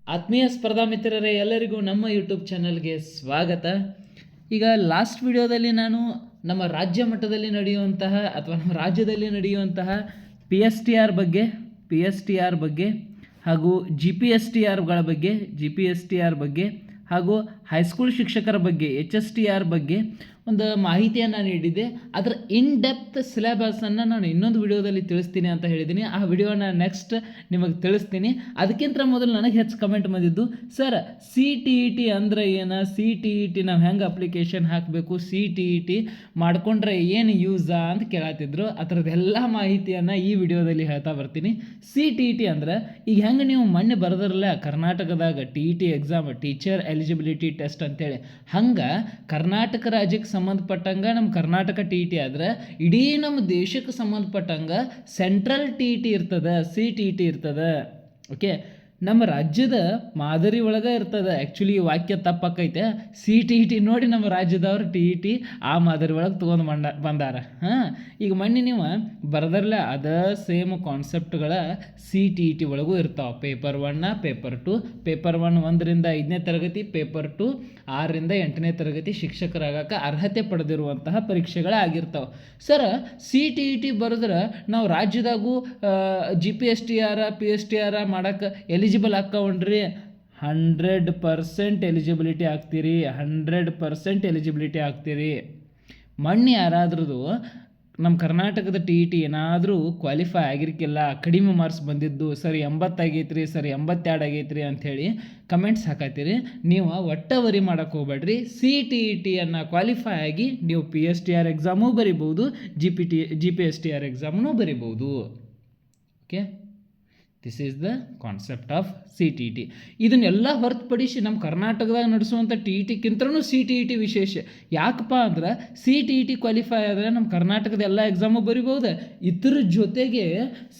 ಆತ್ಮೀಯ ಸ್ಪರ್ಧಾ ಮಿತ್ರರೇ, ಎಲ್ಲರಿಗೂ ನಮ್ಮ ಯೂಟ್ಯೂಬ್ ಚಾನಲ್ಗೆ ಸ್ವಾಗತ. ಈಗ ಲಾಸ್ಟ್ ವಿಡಿಯೋದಲ್ಲಿ ನಾನು ನಮ್ಮ ರಾಜ್ಯ ಮಟ್ಟದಲ್ಲಿ ನಡೆಯುವಂತಹ ಅಥವಾ ನಮ್ಮ ರಾಜ್ಯದಲ್ಲಿ ನಡೆಯುವಂತಹ PSTR ಬಗ್ಗೆ ಹಾಗೂ GPSTR ಬಗ್ಗೆ ಹಾಗೂ ಹೈಸ್ಕೂಲ್ ಶಿಕ್ಷಕರ ಬಗ್ಗೆ HSTR ಬಗ್ಗೆ ಒಂದು ಮಾಹಿತಿಯನ್ನು ನೀಡಿದೆ. ಅದರ ಇನ್ ಡೆಪ್ತ್ ಸಿಲೆಬಸನ್ನು ನಾನು ಇನ್ನೊಂದು ವಿಡಿಯೋದಲ್ಲಿ ತಿಳಿಸ್ತೀನಿ ಅಂತ ಹೇಳಿದ್ದೀನಿ. ಆ ವಿಡಿಯೋನ ನೆಕ್ಸ್ಟ್ ನಿಮಗೆ ತಿಳಿಸ್ತೀನಿ. ಅದಕ್ಕಿಂತ ಮೊದಲು ನನಗೆ ಹೆಚ್ಚು ಕಮೆಂಟ್ ಬಂದಿದ್ದು, ಸರ್ CTET ಅಂದರೆ ಏನು, CTET ನಾವು ಹೆಂಗೆ ಅಪ್ಲಿಕೇಶನ್ ಹಾಕಬೇಕು, CTET ಮಾಡಿಕೊಂಡ್ರೆ ಏನು ಯೂಸಾ ಅಂತ ಕೇಳತ್ತಿದ್ರು. ಅದರದ್ದೆಲ್ಲ ಮಾಹಿತಿಯನ್ನು ಈ ವಿಡಿಯೋದಲ್ಲಿ ಹೇಳ್ತಾ ಬರ್ತೀನಿ. CTET ಅಂದರೆ ಈಗ ಹೆಂಗೆ ನೀವು ಮೊನ್ನೆ ಬರೆದಿರಲ್ಲ ಕರ್ನಾಟಕದಾಗ TET exam, teacher eligibility test ಅಂತೇಳಿ, ಹಂಗೆ ಕರ್ನಾಟಕ ರಾಜ್ಯಕ್ಕೆ ಸಂಬಂಧಪಟ್ಟಂಗೆ ನಮ್ಮ ಕರ್ನಾಟಕ TET ಆದ್ರೆ ಇಡೀ ನಮ್ಮ ದೇಶಕ್ಕೆ ಸಂಬಂಧಪಟ್ಟಂಗೆ ಸೆಂಟ್ರಲ್ TET ಇರ್ತದೆ, CTET ಇರ್ತದೆ. ಓಕೆ, ನಮ್ಮ ರಾಜ್ಯದ ಮಾದರಿ ಒಳಗೆ ಇರ್ತದೆ. ಆ್ಯಕ್ಚುಲಿ ಈ ವಾಕ್ಯ ತಪ್ಪಾಕೈತೆ. CTET ನೋಡಿ ನಮ್ಮ ರಾಜ್ಯದವ್ರು TET ಆ ಮಾದರಿ ಒಳಗೆ ತೊಗೊಂಡು ಬಂದಾರ. ಈಗ ಮೊನ್ನೆ ನೀವು ಬರೆದರಲ್ಲ ಅದೇ ಸೇಮ್ ಕಾನ್ಸೆಪ್ಟ್ಗಳ CTET ಒಳಗೂ ಇರ್ತಾವೆ. Paper 1, paper 2. ಪೇಪರ್ 1 1ರಿಂದ 5ನೇ ತರಗತಿ, ಪೇಪರ್ 2 6ರಿಂದ 8ನೇ ತರಗತಿ ಶಿಕ್ಷಕರಾಗಕ್ಕೆ ಅರ್ಹತೆ ಪಡೆದಿರುವಂತಹ ಪರೀಕ್ಷೆಗಳಾಗಿರ್ತಾವೆ. ಸರ್ CTET ಬರೆದ್ರೆ ನಾವು ರಾಜ್ಯದಾಗೂ GPSTR PSTR ಮಾಡೋಕ್ಕೆ ಎಲಿಜಿಬಲ್ ಹಾಕವಣ್ರಿ. 100% ಎಲಿಜಿಬಿಲಿಟಿ ಆಗ್ತೀರಿ, 100% ಎಲಿಜಿಬಿಲಿಟಿ ಆಗ್ತೀರಿ. ಮೊನ್ನೆ ಯಾರಾದ್ರದ್ದು ನಮ್ಮ ಕರ್ನಾಟಕದ TET ಏನಾದರೂ ಕ್ವಾಲಿಫೈ ಆಗಿರ್ಕಿಲ್ಲ, ಕಡಿಮೆ ಮಾರ್ಕ್ಸ್ ಬಂದಿದ್ದು, ಸರಿ 80 ಆಗೈತ್ರಿ, ಸರಿ 82 ಆಗೈತ್ರಿ ಅಂಥೇಳಿ ಕಮೆಂಟ್ಸ್ ಹಾಕತ್ತೀರಿ. ನೀವು ಒಟ್ಟ ವರಿ ಮಾಡೋಕ್ಕೆ ಹೋಗ್ಬೇಡ್ರಿ. CTETಯನ್ನು ಕ್ವಾಲಿಫೈ ಆಗಿ ನೀವು PSTR ಎಕ್ಸಾಮೂ ಬರಿಬೋದು, GPSTR ಎಕ್ಸಾಮ್ನೂ ಬರಿಬೋದು. Okay, this is the concept of CTET. ಇದನ್ನೆಲ್ಲ ಹೊರತುಪಡಿಸಿ ನಮ್ಮ ಕರ್ನಾಟಕದಾಗ ನಡೆಸುವಂಥ TETಕ್ಕಿಂತಲೂ CTET ವಿಶೇಷ. ಯಾಕಪ್ಪ ಅಂದ್ರೆ CTET ಕ್ವಾಲಿಫೈ ಆದರೆ ನಮ್ಮ ಕರ್ನಾಟಕದ ಎಲ್ಲ ಎಕ್ಸಾಮು ಬರಿಬೋದು. ಇದ್ರ ಜೊತೆಗೆ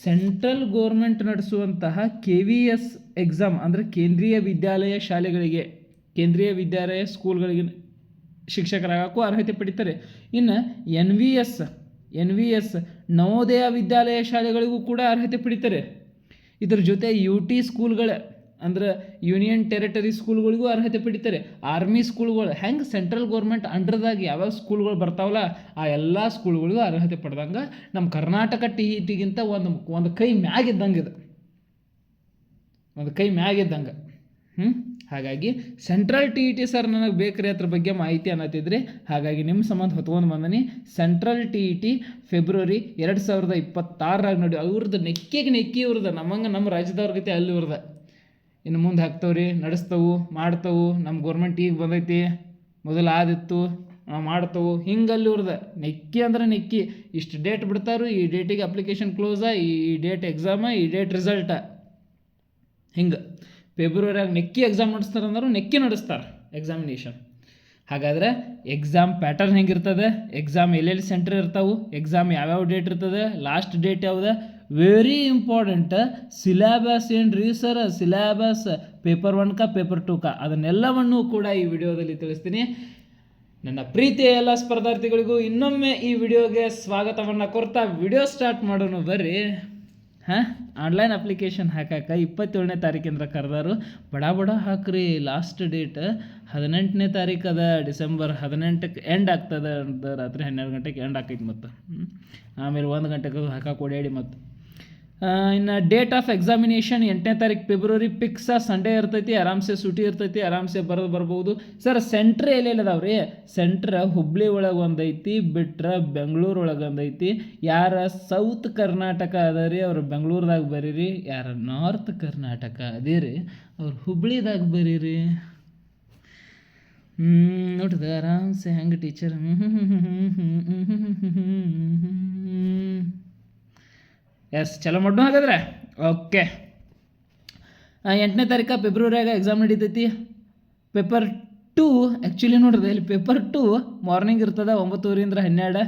ಸೆಂಟ್ರಲ್ ಗೋರ್ಮೆಂಟ್ ನಡೆಸುವಂತಹ KVS ಎಕ್ಸಾಮ್ ಅಂದರೆ ಕೇಂದ್ರೀಯ ವಿದ್ಯಾಲಯ ಶಾಲೆಗಳಿಗೆ, ಕೇಂದ್ರೀಯ ವಿದ್ಯಾಲಯ ಸ್ಕೂಲ್ಗಳಿಗೆ ಶಿಕ್ಷಕರಾಗಕ್ಕೂ ಅರ್ಹತೆ ಪಡಿತಾರೆ. ಇನ್ನು NVS ನವೋದಯ ವಿದ್ಯಾಲಯ ಶಾಲೆಗಳಿಗೂ ಕೂಡ ಅರ್ಹತೆ ಪಡಿತಾರೆ. ಇದ್ರ ಜೊತೆ UT ಸ್ಕೂಲ್ಗಳ ಅಂದ್ರೆ ಯೂನಿಯನ್ ಟೆರಿಟರಿ ಸ್ಕೂಲ್ಗಳಿಗೂ ಅರ್ಹತೆ ಪಡಿತಾರೆ. ಆರ್ಮಿ ಸ್ಕೂಲ್ಗಳು ಹೆಂಗೆ ಸೆಂಟ್ರಲ್ ಗೌರ್ಮೆಂಟ್ ಅಂಡರ್ದಾಗ ಯಾವ್ಯಾವ ಸ್ಕೂಲ್ಗಳು ಬರ್ತಾವಲ್ಲ ಆ ಎಲ್ಲ ಸ್ಕೂಲ್ಗಳಿಗೂ ಅರ್ಹತೆ ಪಡೆದಂಗೆ ನಮ್ಮ ಕರ್ನಾಟಕ TETಗಿಂತ ಒಂದು ಕೈ ಮ್ಯಾಗಿದ್ದಂಗೆ ಇದು, ಒಂದು ಕೈ ಮ್ಯಾಗಿದ್ದಂಗೆ. ಹಾಗಾಗಿ ಸೆಂಟ್ರಲ್ TET ಸರ್ ನನಗೆ ಬೇಕ್ರಿ ಅದ್ರ ಬಗ್ಗೆ ಮಾಹಿತಿ ಅನ್ನತ್ತಿದ್ರಿ. ಹಾಗಾಗಿ ನಿಮ್ಮ ಸಂಬಂಧ ಹೊತ್ಕೊಂಡು ಬಂದನಿ. ಸೆಂಟ್ರಲ್ TET ಫೆಬ್ರವರಿ 2026 ನೋಡಿ. ಅವ್ರದ್ದು ನೆಕ್ಕಿಗೆ ಇವ್ರದ್ದು ನಮ್ಮ ರಾಜ್ಯದವ್ರ ಗತಿ ಅಲ್ಲಿ ಇವ್ರದ್ದು. ಇನ್ನು ಮುಂದೆ ಹಾಕ್ತವ್ರಿ, ನಡೆಸ್ತವು, ಮಾಡ್ತವು. ನಮ್ಮ ಗೌರ್ಮೆಂಟ್ ಈಗ ಬಂದೈತಿ, ಮೊದಲು ಆದಿತ್ತು, ಮಾಡ್ತವು, ಹಿಂಗಲ್ಲಿ ಇವ್ರದ್ದು ನೆಕ್ಕಿ ಅಂದ್ರೆ ನೆಕ್ಕಿ. ಇಷ್ಟು ಡೇಟ್ ಬಿಡ್ತಾರು, ಈ ಡೇಟಿಗೆ ಅಪ್ಲಿಕೇಶನ್ ಕ್ಲೋಸ, ಈ ಡೇಟ್ ಎಕ್ಸಾಮ, ಈ ಡೇಟ್ ರಿಸಲ್ಟ. ಹಿಂಗೆ ಫೆಬ್ರವರಿಯಾಗ ನೆಕ್ಕಿ ಎಕ್ಸಾಮ್ ನಡೆಸ್ತಾರೆ ಅಂದರು, ನೆಕ್ಕಿ ನಡೆಸ್ತಾರೆ ಎಕ್ಸಾಮಿನೇಷನ್. ಹಾಗಾದ್ರೆ ಎಕ್ಸಾಮ್ ಪ್ಯಾಟರ್ನ್ ಹೆಂಗಿರ್ತದೆ, ಎಕ್ಸಾಮ್ ಎಲ್ಲೆಲ್ಲಿ ಸೆಂಟರ್ ಇರ್ತಾವೆ, ಎಕ್ಸಾಮ್ ಯಾವ್ಯಾವ ಡೇಟ್ ಇರ್ತದೆ, ಲಾಸ್ಟ್ ಡೇಟ್ ಯಾವ್ದು, ವೆರಿ ಇಂಪಾರ್ಟೆಂಟ್. ಸಿಲೆಬಸ್ ಏನು ರೀ ಸರ್, ಸಿಲೆಬಸ್ ಪೇಪರ್ 1 ಪೇಪರ್ 2 ಅದನ್ನೆಲ್ಲವನ್ನೂ ಕೂಡ ಈ ವಿಡಿಯೋದಲ್ಲಿ ತಿಳಿಸ್ತೀನಿ. ನನ್ನ ಪ್ರೀತಿಯ ಎಲ್ಲ ಸ್ಪರ್ಧಾರ್ಥಿಗಳಿಗೂ ಇನ್ನೊಮ್ಮೆ ಈ ವಿಡಿಯೋಗೆ ಸ್ವಾಗತವನ್ನು ಕೊಡ್ತಾ ವಿಡಿಯೋ ಸ್ಟಾರ್ಟ್ ಮಾಡೋಣ ಬರ್ರಿ. ಆನ್ಲೈನ್ ಅಪ್ಲಿಕೇಶನ್ ಹಾಕಕ್ಕೆ 27ನೇ ತಾರೀಕಿಂದ ಕರೆದಾರು. ಬಡ ಹಾಕ್ರಿ. ಲಾಸ್ಟ್ ಡೇಟ್ 18ನೇ ತಾರೀಕು ಅದ, ಡಿಸೆಂಬರ್ 18ಕ್ಕೆ ಎಂಡ್ ಆಗ್ತದೆ. ರಾತ್ರಿ 12 ಗಂಟೆಗೆ ಎಂಡ್ ಆಕೈತಿ. ಮತ್ತು ಆಮೇಲೆ 1 ಗಂಟೆಗೆ ಹಾಕಕ್ಕೆ ಓಡಾಡಿ. ಮತ್ತು ಇನ್ನು ಡೇಟ್ ಆಫ್ ಎಕ್ಸಾಮಿನೇಷನ್ 8ನೇ ತಾರೀಕು ಫೆಬ್ರವರಿ ಫಿಕ್ಸ. ಸಂಡೇ ಇರ್ತೈತಿ, ಆರಾಮ್ಸೆ ಸೂಟಿ ಇರ್ತೈತಿ, ಆರಾಮ್ಸೆ ಬರ್ಬೋದು. ಸರ್ ಸೆಂಟ್ರ್ ಎಲ್ಲೆಲ್ಲದಾವ ರೀ? ಸೆಂಟ್ರ್ ಹುಬ್ಳಿ ಒಳಗೆ ಒಂದೈತಿ, ಬಿಟ್ರೆ ಬೆಂಗಳೂರು ಒಳಗೆ ಒಂದೈತಿ. ಯಾರ ಸೌತ್ ಕರ್ನಾಟಕ ಅದ ರೀ ಅವ್ರು ಬೆಂಗಳೂರದಾಗ ಬರೀರಿ. ಯಾರ ನಾರ್ತ್ ಕರ್ನಾಟಕ ಅದೇ ರೀ ಅವ್ರು ಹುಬ್ಳಿದಾಗ ಬರೀರಿ. ನೋಡ್ದ ಆರಾಮ್ಸೆ ಹೆಂಗೆ ಟೀಚರ್. ಎಸ್, ಚಲೋ ಮಾಡೋಣ ಹಾಗಾದ್ರೆ. ಓಕೆ, 8ನೇ ತಾರೀಕು ಫೆಬ್ರವರಿಯಾಗ ಎಕ್ಸಾಮ್ ನಡೀತೈತಿ. ಪೇಪರ್ 2 ಆ್ಯಕ್ಚುಲಿ ನೋಡ್ರಿ ಇಲ್ಲಿ ಪೇಪರ್ 2 ಮಾರ್ನಿಂಗ್ ಇರ್ತದೆ 9:30 12.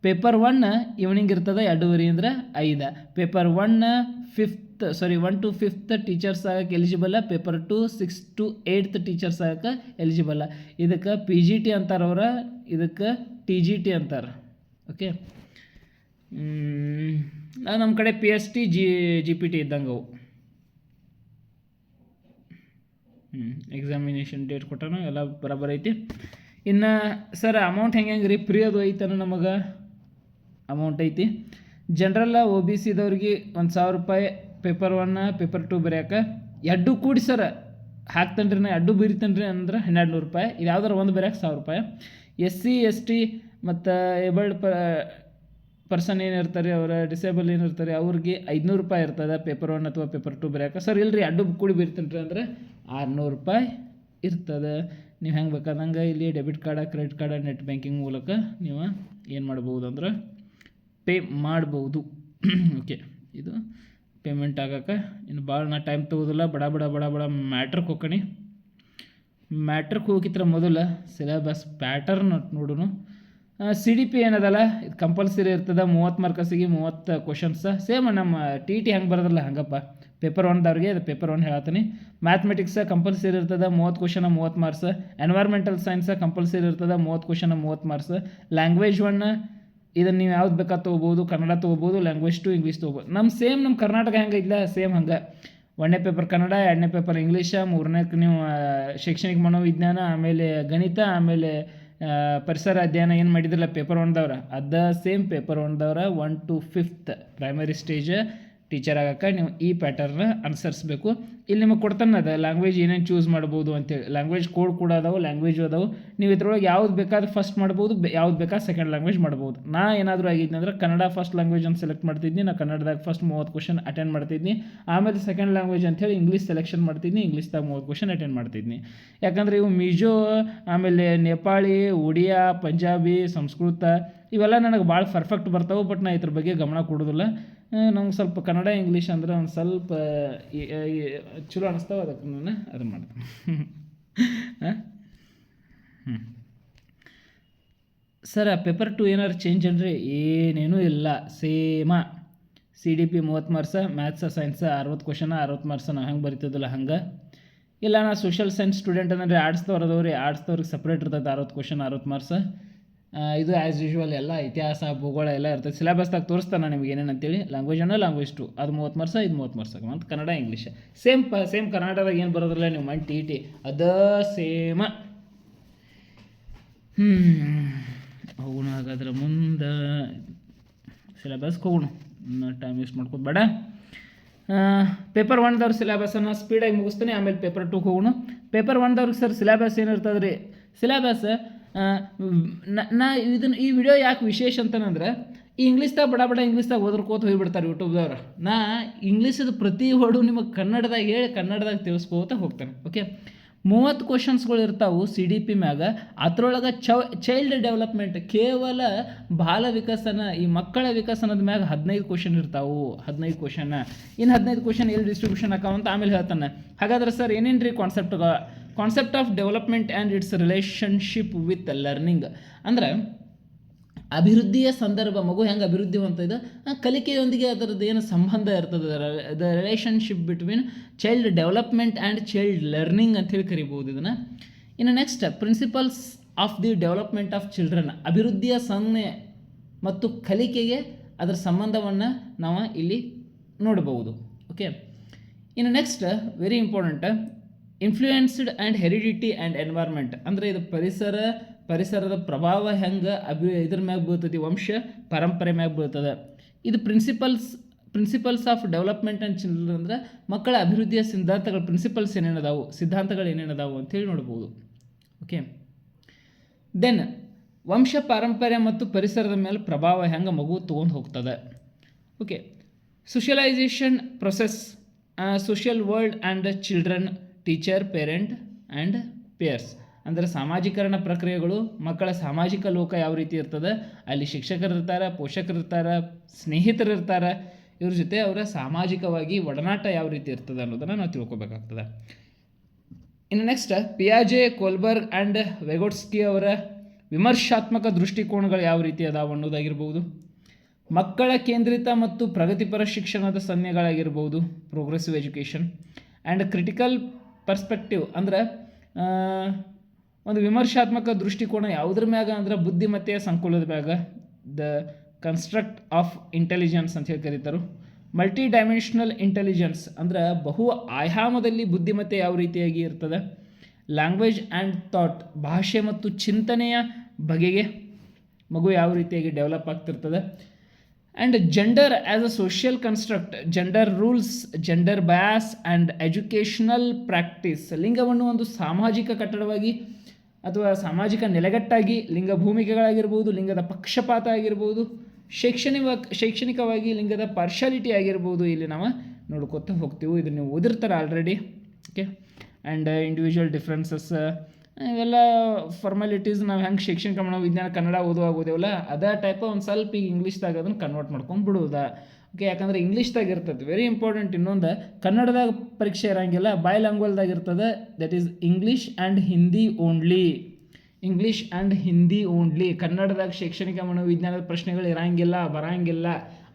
ಪೇಪರ್ 1 ಈವ್ನಿಂಗ್ ಇರ್ತದೆ 2:30 5. ಪೇಪರ್ 1 to 5th ಟೀಚರ್ಸ್ ಆಗಕ್ಕೆ ಎಲಿಜಿಬಲ್ಲ. ಪೇಪರ್ 2 6 to 8th ಟೀಚರ್ಸ್ ಆಗಕ್ಕೆ ಎಲಿಜಿಬಲ್ಲ. ಇದಕ್ಕೆ PGT ಅಂತಾರೆ ಅವ್ರ, ಇದಕ್ಕೆ TGT ಅಂತಾರೆ. ಓಕೆ, ನಮ್ಮ ಕಡೆ PST GPT ಇದ್ದಂಗೆ ಅವು. ಎಕ್ಸಾಮಿನೇಷನ್ ಡೇಟ್ ಕೊಟ್ಟಾನು ಎಲ್ಲ ಬರೋಬ್ಬರ ಐತಿ. ಇನ್ನು ಸರ್ ಅಮೌಂಟ್ ಹೆಂಗೆ ರೀ ಫ್ರೀ ಅದು ಐತನ ನಮಗೆ ಅಮೌಂಟ್ ಐತಿ. ಜನರಲ್ಲ OBC ದವ್ರಿಗೆ 1,000 ರೂಪಾಯಿ ಪೇಪರ್ 1 ಪೇಪರ್ 2 ಬರೆಯೋಕೆ ಎರಡು ಕೂಡಿ ಸರ್ ಹಾಕ್ತನ್ರಿ ನಾ ಎರಡು ಬರೀತನ್ರಿ ಅಂದ್ರೆ 1,200 ರೂಪಾಯಿ. ಇದು ಯಾವ್ದಾರು ಒಂದು ಬರೆಯೋಕೆ 1,000 ರೂಪಾಯಿ. SC ST ಮತ್ತು ಏಬಲ್ಡ್ ಪರ್ಸನ್ ಏನಿರ್ತಾರೆ ಅವರ ಡಿಸೇಬಲ್ ಏನಿರ್ತಾರೆ ಅವ್ರಿಗೆ 500 ರೂಪಾಯಿ ಇರ್ತದೆ ಪೇಪರ್ 1 ಅಥವಾ ಪೇಪರ್ 2 ಬರೆಯೋಕೆ. ಸರ್ ಇಲ್ರಿ ಎರಡು ಕೂಡಿ ಬರೀತನ್ರಿ ಅಂದ್ರೆ 600 ರೂಪಾಯಿ ಇರ್ತದೆ. ನೀವು ಹೆಂಗೆ ಬೇಕಾದಂಗೆ ಇಲ್ಲಿ debit card credit card net banking ಮೂಲಕ ನೀವು ಏನು ಮಾಡ್ಬೋದು ಅಂದ್ರೆ ಪೇ ಮಾಡ್ಬೋದು. ಓಕೆ, ಇದು ಪೇಮೆಂಟ್ ಆಗೋಕೆ ಇನ್ನು ಭಾಳ ನಾ ಟೈಮ್ ತೊಗೋದಿಲ್ಲ. ಬಡ ಮ್ಯಾಟ್ರಿಗೆ ಹೋಗ್ಕಣಿ. ಮ್ಯಾಟ್ರಿಗೆ ಹೋಗಿತ್ರ ಮೊದಲು ಸಿಲೆಬಸ್ ಪ್ಯಾಟರ್ನ್ ನೋಡೋಣ. CDP ಏನದಲ್ಲ ಇದು ಕಂಪಲ್ಸರಿ ಇರ್ತದೆ. 30 ಮಾರ್ಕಸಿಗೆ 30 ಕ್ವಶನ್ಸ್. ಸೇಮ್ ನಮ್ಮ TT ಹೆಂಗೆ ಬರೋದಿಲ್ಲ ಹಂಗಪ್ಪ. ಪೇಪರ್ 1ದವ್ರಿಗೆ ಅದು ಪೇಪರ್ 1 ಹೇಳ್ತೀನಿ. ಮ್ಯಾಥಮೆಟಿಕ್ಸ್ ಕಂಪಲ್ಸರಿ ಇರ್ತದೆ 30 question 30 marks. Environmental science compulsory ಇರ್ತದೆ 30 ಕ್ವಶನ್ 30 ಮಾರ್ಕ್ಸ್. ಲ್ಯಾಂಗ್ವೇಜ್ 1 ಇದನ್ನು ನೀವು ಯಾವ್ದು ಬೇಕಾದ ತೊಗೋಬೋದು. ಕನ್ನಡ ತೊಗೋಬೋದು, ಲ್ಯಾಂಗ್ವೇಜ್ 2 ಇಂಗ್ಲೀಷ್ ತೊಗೋಬೋದು. ನಮ್ಮ ಕರ್ನಾಟಕ ಹೆಂಗೆ ಇಲ್ಲ ಸೇಮ್ ಹಂಗೆ. 1ನೇ ಪೇಪರ್ ಕನ್ನಡ, 2ನೇ ಪೇಪರ್ ಇಂಗ್ಲೀಷ, 3ನೇಕ್ಕೆ ನೀವು ಶೈಕ್ಷಣಿಕ ಮನೋವಿಜ್ಞಾನ, ಆಮೇಲೆ ಗಣಿತ, ಆಮೇಲೆ ಪರಿಸರ ಅಧ್ಯಯನ ಏನು ಮಾಡಿದ್ರಲ್ಲ ಪೇಪರ್ 1ದವ್ರ ಅದು ಸೇಮ್ ಪೇಪರ್ 1ದವ್ರ 1 to 5th primary stage teacher ಆಗೋಕ್ಕೆ ನೀವು ಈ ಪ್ಯಾಟರ್ನ ಅನುಸರಿಸ್ಬೇಕು. ಇಲ್ಲಿ ನಿಮಗೆ ಕೊಡ್ತಾನೆ ಅದು ಲ್ಯಾಂಗ್ವೇಜ್ ಏನೇನು ಚೂಸ್ ಮಾಡ್ಬೋದು ಅಂತೇಳಿ. ಲ್ಯಾಂಗ್ವೇಜ್ ಕೋಡ್ ಕೂಡ ಅದಾವೆ, ಲ್ಯಾಂಗ್ವೇಜ್ ಅದಾವೆ. ನೀವು ಇದ್ರೊಳಗೆ ಯಾವ್ದು ಬೇಕಾದ್ರೆ ಫಸ್ಟ್ ಮಾಡ್ಬೋದು, ಯಾವ್ದು ಬೇಕಾದ್ರೆ ಸೆಕೆಂಡ್ ಲ್ಯಾಂಗ್ವೇಜ್ ಮಾಡ್ಬೋದು. ನಾ ಏನಾದರೂ ಆಗಿದ್ನಿ ಅಂದ್ರೆ ಕನ್ನಡ ಫಸ್ಟ್ ಲ್ಯಾಂಗ್ವೇಜ್ ಅಂತ ಸೆಲೆಕ್ಟ್ ಮಾಡ್ತಿದ್ನಿ. ನಾ ಕನ್ನಡದಾಗ ಫಸ್ಟ್ 30 ಕ್ವಶನ್ ಅಟೆಂಡ್ ಮಾಡ್ತಿದ್ನಿ. ಆಮೇಲೆ ಸೆಕೆಂಡ್ ಲ್ಯಾಂಗ್ವೇಜ್ ಅಂತೇಳಿ ಇಂಗ್ಲೀಷ್ ಸೆಲೆಕ್ಷನ್ ಮಾಡ್ತಿದ್ನಿ. ಇಂಗ್ಲೀಷ್ದಾಗ 30 ಕ್ವಶನ್ ಅಟೆಂಡ್ ಮಾಡ್ತಿದ್ನಿ. ಯಾಕಂದರೆ ಇವು ಮಿಜೋ, ಆಮೇಲೆ ನೇಪಾಳಿ, ಒಡಿಯಾ, ಪಂಜಾಬಿ, ಸಂಸ್ಕೃತ ಇವೆಲ್ಲ ನನಗೆ ಭಾಳ ಪರ್ಫೆಕ್ಟ್ ಬರ್ತಾವೆ. ಬಟ್ ನಾ ಇದ್ರ ಬಗ್ಗೆ ಗಮನ ಕೊಡೋದಿಲ್ಲ. ನಮ್ಗೆ ಸ್ವಲ್ಪ ಕನ್ನಡ ಇಂಗ್ಲೀಷ್ ಅಂದ್ರೆ ಒಂದು ಸ್ವಲ್ಪ ಚಲೋ ಅನಿಸ್ತಾವೆ. ಅದಕ್ಕೆ ನಾನು ಅದನ್ನು ಮಾಡ್ತೀನಿ. ಸರ್ ಪೇಪರ್ 2 ಏನಾರು ಚೇಂಜ್ ಅನ್ರಿ? ಏನೇನೂ ಇಲ್ಲ, same. CDP 30 marks, maths science 60 ಕ್ವಶನ 60 marks. ನಾವು ಹೆಂಗೆ ಬರಿತಿದ್ದಲ್ಲ ಹಂಗೆ ಇಲ್ಲ. ನಾ ಸೋಷಲ್ ಸೈನ್ಸ್ ಸ್ಟೂಡೆಂಟ್ ಅಂದರೆ ಆರ್ಟ್ಸ್ದವ್ರು ಅದಾವ್ರಿ. ಆರ್ಟ್ಸ್ದವ್ರಿಗೆ ಸಪ್ರೇಟ್ ಇರ್ತೈತೆ 60 ಕ್ವಶನ್ 60 ಮಾರ್ಕ್ಸ್. ಇದು ಆ್ಯಸ್ ಯೂಶ್ವಲ್ ಎಲ್ಲ ಇತಿಹಾಸ ಭೂಗೋಳ ಎಲ್ಲ ಇರ್ತೈತೆ. ಸಿಲೆಬಸ್ದಾಗ ತೋರಿಸ್ತಾನೆ ನಿಮಗೆ ಏನೇನು ಅಂತೇಳಿ. ಲ್ಯಾಂಗ್ವೇಜ್ 1 ಲ್ಯಾಂಗ್ವೇಜ್ 2 ಅದು 30 ಮಾರ್ಕ್ಸ, ಇದು 30 ಮಾರ್ಕ್ಸ್. ಮತ್ತು ಕನ್ನಡ ಇಂಗ್ಲೀಷ್ ಸೇಮ್ ಕರ್ನಾಟಕದಾಗ ಏನು ಬರೋದಿಲ್ಲ ನೀವು ಮಾಡಿ TT ಅದ ಸೇಮ. ಹೋಗೋಣ ಹಾಗಾದ್ರೆ ಮುಂದೆ ಸಿಲೆಬಸ್ಗೆ ಹೋಗೋಣ. ಟೈಮ್ ವೇಸ್ಟ್ ಮಾಡ್ಕೋದು ಬೇಡ. ಪೇಪರ್ 1ದವ್ರ ಸಿಲೆಬಸನ್ನು ಸ್ಪೀಡಾಗಿ ಮುಗಿಸ್ತೀನಿ. ಆಮೇಲೆ ಪೇಪರ್ 2ಗೆ ಹೋಗೋಣ. ಪೇಪರ್ 1ದವ್ರಿಗೆ ಸರ್ ಸಿಲೆಬಸ್ ಏನಿರ್ತದೆ ರೀ? ಸಿಲೆಬಸ್ ನಾ ಈ ವಿಡಿಯೋ ಯಾಕೆ ವಿಶೇಷ ಅಂತಂದ್ರೆ ಇಂಗ್ಲೀಷ್ದಾಗ ಬಡ ಇಂಗ್ಲೀಷ್ದಾಗ ಓದ್ಕೋತ ಹೋಗಿಬಿಡ್ತಾರೆ ಯೂಟ್ಯೂಬ್ದವ್ರು. ನಾ ಇಂಗ್ಲೀಷದ ಪ್ರತಿ ವರ್ಡು ನಿಮಗೆ ಕನ್ನಡದಾಗ ಹೇಳಿ ಕನ್ನಡದಾಗ ತಿಳಿಸ್ಕೋತ ಹೋಗ್ತಾನೆ. ಓಕೆ, 30 ಕ್ವಶನ್ಸ್ಗಳು ಇರ್ತಾವೆ CDP ಮ್ಯಾಗ. ಅದ್ರೊಳಗೆ ಚೈಲ್ಡ್ ಡೆವಲಪ್ಮೆಂಟ್ ಕೇವಲ ಬಾಲ ವಿಕಸನ, ಈ ಮಕ್ಕಳ ವಿಕಸನದ ಮ್ಯಾಗ 15 ಕ್ವಶನ್ ಇರ್ತಾವೆ. 15 ಕ್ವಶನ್. ಇನ್ನು 15 ಕ್ವಶನ್ ಎಲ್ಲಿ ಡಿಸ್ಟ್ರಿಬ್ಯೂಷನ್ ಆಕಾವಂತ ಆಮೇಲೆ ಹೇಳ್ತಾನೆ. ಹಾಗಾದ್ರೆ ಸರ್ ಏನೇನು ರೀ concept of development and it's relationship with learning ಅಂದ್ರೆ ಅಭಿವೃದ್ಧಿಯ ಸಂದರ್ಭ. ಮಗು ಹೆಂಗೆ ಅಭಿವೃದ್ಧಿ ಅಂತ ಇದೆ, ಕಲಿಕೆಯೊಂದಿಗೆ ಅದರದ್ದು ಏನು ಸಂಬಂಧ ಇರ್ತದೆ, the relationship between child development and child learning ಅಂತೇಳಿ ಕರಿಬೋದು ಇದನ್ನು. ಇನ್ನು next principles of the development of children. ಅಭಿವೃದ್ಧಿಯ ಸಂಜ್ಞೆ ಮತ್ತು ಕಲಿಕೆಗೆ ಅದರ ಸಂಬಂಧವನ್ನು ನಾವು ಇಲ್ಲಿ ನೋಡಬಹುದು. ಓಕೆ, ಇನ್ನು next very important influenced and heredity and environment. ಅಂದರೆ ಇದು ಪರಿಸರದ ಪ್ರಭಾವ ಹೆಂಗೆ ಇದ್ರ ಮ್ಯಾಗ ಬೀಳ್ತದೆ, ವಂಶ ಪರಂಪರೆ ಮ್ಯಾಗ ಬೀಳ್ತದೆ. ಇದು principles of development and children ಅಂದರೆ ಮಕ್ಕಳ ಅಭಿವೃದ್ಧಿಯ ಸಿದ್ಧಾಂತಗಳು, ಪ್ರಿನ್ಸಿಪಲ್ಸ್ ಏನೇನದಾವು, ಸಿದ್ಧಾಂತಗಳು ಏನೇನದಾವು ಅಂತೇಳಿ ನೋಡ್ಬೋದು. ಓಕೆ, ದೆನ್ ವಂಶ ಪಾರಂಪರ್ಯ ಮತ್ತು ಪರಿಸರದ ಮೇಲೆ ಪ್ರಭಾವ ಹೆಂಗೆ ಮಗು ತೊಗೊಂಡು ಹೋಗ್ತದೆ. Okay, socialisation process, social world and children, teacher, parent and pairs. ಅಂದರೆ ಸಾಮಾಜೀಕರಣ ಪ್ರಕ್ರಿಯೆಗಳು, ಮಕ್ಕಳ ಸಾಮಾಜಿಕ ಲೋಕ ಯಾವ ರೀತಿ ಇರ್ತದೆ, ಅಲ್ಲಿ ಶಿಕ್ಷಕರು ಇರ್ತಾರೆ, ಪೋಷಕರು ಇರ್ತಾರೆ, ಸ್ನೇಹಿತರು ಇರ್ತಾರೆ, ಇವ್ರ ಜೊತೆ ಅವರ ಸಾಮಾಜಿಕವಾಗಿ ಒಡನಾಟ ಯಾವ ರೀತಿ ಇರ್ತದೆ ಅನ್ನೋದನ್ನು ನಾವು ತಿಳ್ಕೊಬೇಕಾಗ್ತದೆ. ಇನ್ನು ನೆಕ್ಸ್ಟ್ ಪಿಯಾಜೆ, ಕೋಲ್ಬರ್ಗ್ ಆ್ಯಂಡ್ ವೆಗೋಟ್ಸ್ಕಿ ಅವರ ವಿಮರ್ಶಾತ್ಮಕ ದೃಷ್ಟಿಕೋನಗಳು ಯಾವ ರೀತಿ ಅದಾವ ಅನ್ನೋದಾಗಿರ್ಬೋದು. ಮಕ್ಕಳ ಕೇಂದ್ರಿತ ಮತ್ತು ಪ್ರಗತಿಪರ ಶಿಕ್ಷಣದ ಸನ್ನೆಗಳಾಗಿರ್ಬೋದು, progressive education and critical perspective. ಅಂದರೆ ಒಂದು ವಿಮರ್ಶಾತ್ಮಕ ದೃಷ್ಟಿಕೋನ ಯಾವುದ್ರ ಮ್ಯಾಗ ಅಂದ್ರೆ ಬುದ್ಧಿಮತ್ತೆಯ ಸಂಕುಲದ ಮ್ಯಾಗ, ದ ಕನ್ಸ್ಟ್ರಕ್ಟ್ ಆಫ್ ಇಂಟೆಲಿಜೆನ್ಸ್ ಅಂತ ಹೇಳಿ ಕರೀತಾರೆ. ಮಲ್ಟಿ ಡೈಮೆನ್ಷನಲ್ ಇಂಟೆಲಿಜೆನ್ಸ್ ಅಂದ್ರೆ ಬಹು ಆಯಾಮದಲ್ಲಿ ಬುದ್ಧಿಮತ್ತೆ ಯಾವ ರೀತಿಯಾಗಿ ಇರ್ತದೆ. ಲ್ಯಾಂಗ್ವೇಜ್ ಆ್ಯಂಡ್ ಥಾಟ್, ಭಾಷೆ ಮತ್ತು ಚಿಂತನೆಯ ಬಗೆಗೆ ಮಗು ಯಾವ ರೀತಿಯಾಗಿ ಡೆವಲಪ್ ಆಗ್ತಿರ್ತದೆ. And gender as a social construct, gender rules, gender bias and educational practice, ಲಿಂಗವನ್ನು ಒಂದು ಸಾಮಾಜಿಕ ಕಟ್ಟಡವಾಗಿ ಅಥವಾ ಸಾಮಾಜಿಕ ನೆಲೆಗಟ್ಟಾಗಿ, ಲಿಂಗ ಭೂಮಿಕೆಗಳಾಗಿರ್ಬೋದು, ಲಿಂಗದ ಪಕ್ಷಪಾತ ಆಗಿರ್ಬೋದು, ಶೈಕ್ಷಣಿಕವಾಗಿ ಲಿಂಗದ ಪಾರ್ಶಾಲಿಟಿ ಆಗಿರ್ಬೋದು, ಇಲ್ಲಿ ನಾವು ನೋಡ್ಕೊತ ಹೋಗ್ತೀವಿ. ಇದನ್ನು ನೀವು ಓದಿರ್ತಾರೆ already. Okay. And individual differences, ಇವೆಲ್ಲ ಫಾರ್ಮಾಲಿಟೀಸ್ ನಾವು ಹೆಂಗೆ ಶೈಕ್ಷಣಿಕ ಮನೋವಿಜ್ಞಾನ ಕನ್ನಡ ಓದುದೇವಲ್ಲ ಅದೇ ಟೈಪ್ ಒಂದು ಸ್ವಲ್ಪ ಈಗ ಇಂಗ್ಲೀಷ್ದಾಗ ಅದನ್ನು ಕನ್ವರ್ಟ್ ಮಾಡ್ಕೊಂಡು ಬಿಡುವುದಾ. ಓಕೆ, ಯಾಕಂದ್ರೆ ಇಂಗ್ಲೀಷ್ದಾಗ ಇರ್ತದೆ. Very important. ಇನ್ನೊಂದು, ಕನ್ನಡದಾಗ ಪರೀಕ್ಷೆ ಇರೋಂಗಿಲ್ಲ, ಬಾಯ್ ಲ್ಯಾಂಗ್ವೇಜ್ದಾಗ ಇರ್ತದೆ. That is English and Hindi only. English and Hindi only. ಕನ್ನಡದಾಗ ಶೈಕ್ಷಣಿಕ ಮನೋವಿಜ್ಞಾನದ ಪ್ರಶ್ನೆಗಳು ಇರೋಂಗಿಲ್ಲ, ಬರೋಂಗಿಲ್ಲ.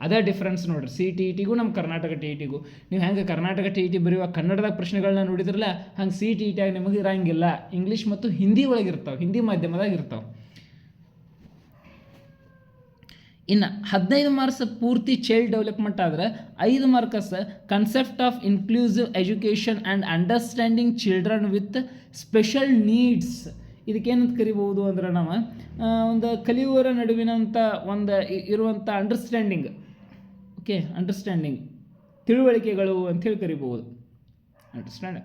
ಅದೇ ಡಿಫ್ರೆನ್ಸ್ ನೋಡಿರಿ. CTETಗೂ ನಮ್ಮ ಕರ್ನಾಟಕ TETಗೂ. ನೀವು ಹೆಂಗೆ ಕರ್ನಾಟಕ TET ಬರೆಯುವ ಕನ್ನಡದಾಗ ಪ್ರಶ್ನೆಗಳನ್ನ ನೋಡಿದ್ರಲ್ಲ, ಹಂಗೆ CTET ಆಗಿ ನಿಮಗೆ ಇರೋಂಗಿಲ್ಲ. ಇಂಗ್ಲೀಷ್ ಮತ್ತು ಹಿಂದಿ ಒಳಗೆ ಇರ್ತಾವೆ, ಹಿಂದಿ ಮಾಧ್ಯಮದಾಗ ಇರ್ತಾವೆ. ಇನ್ನು 15 ಮಾರ್ಕ್ಸ್ ಪೂರ್ತಿ ಚೈಲ್ಡ್ ಡೆವಲಪ್ಮೆಂಟ್ ಆದರೆ 5 marks concept of inclusive education and understanding children with special needs. ಇದಕ್ಕೇನಂತ ಕರಿಬೋದು ಅಂದ್ರೆ ನಾವು ಒಂದು ಕಲಿಯುವವರ ನಡುವಿನಂಥ ಒಂದು ಇರುವಂಥ ಅಂಡರ್ಸ್ಟ್ಯಾಂಡಿಂಗ್. ಓಕೆ, ಅಂಡರ್ಸ್ಟ್ಯಾಂಡಿಂಗ್, ತಿಳುವಳಿಕೆಗಳು ಅಂಥೇಳಿ ಕರಿಬೋದು. ಅಂಡರ್ಸ್ಟ್ಯಾಂಡ್.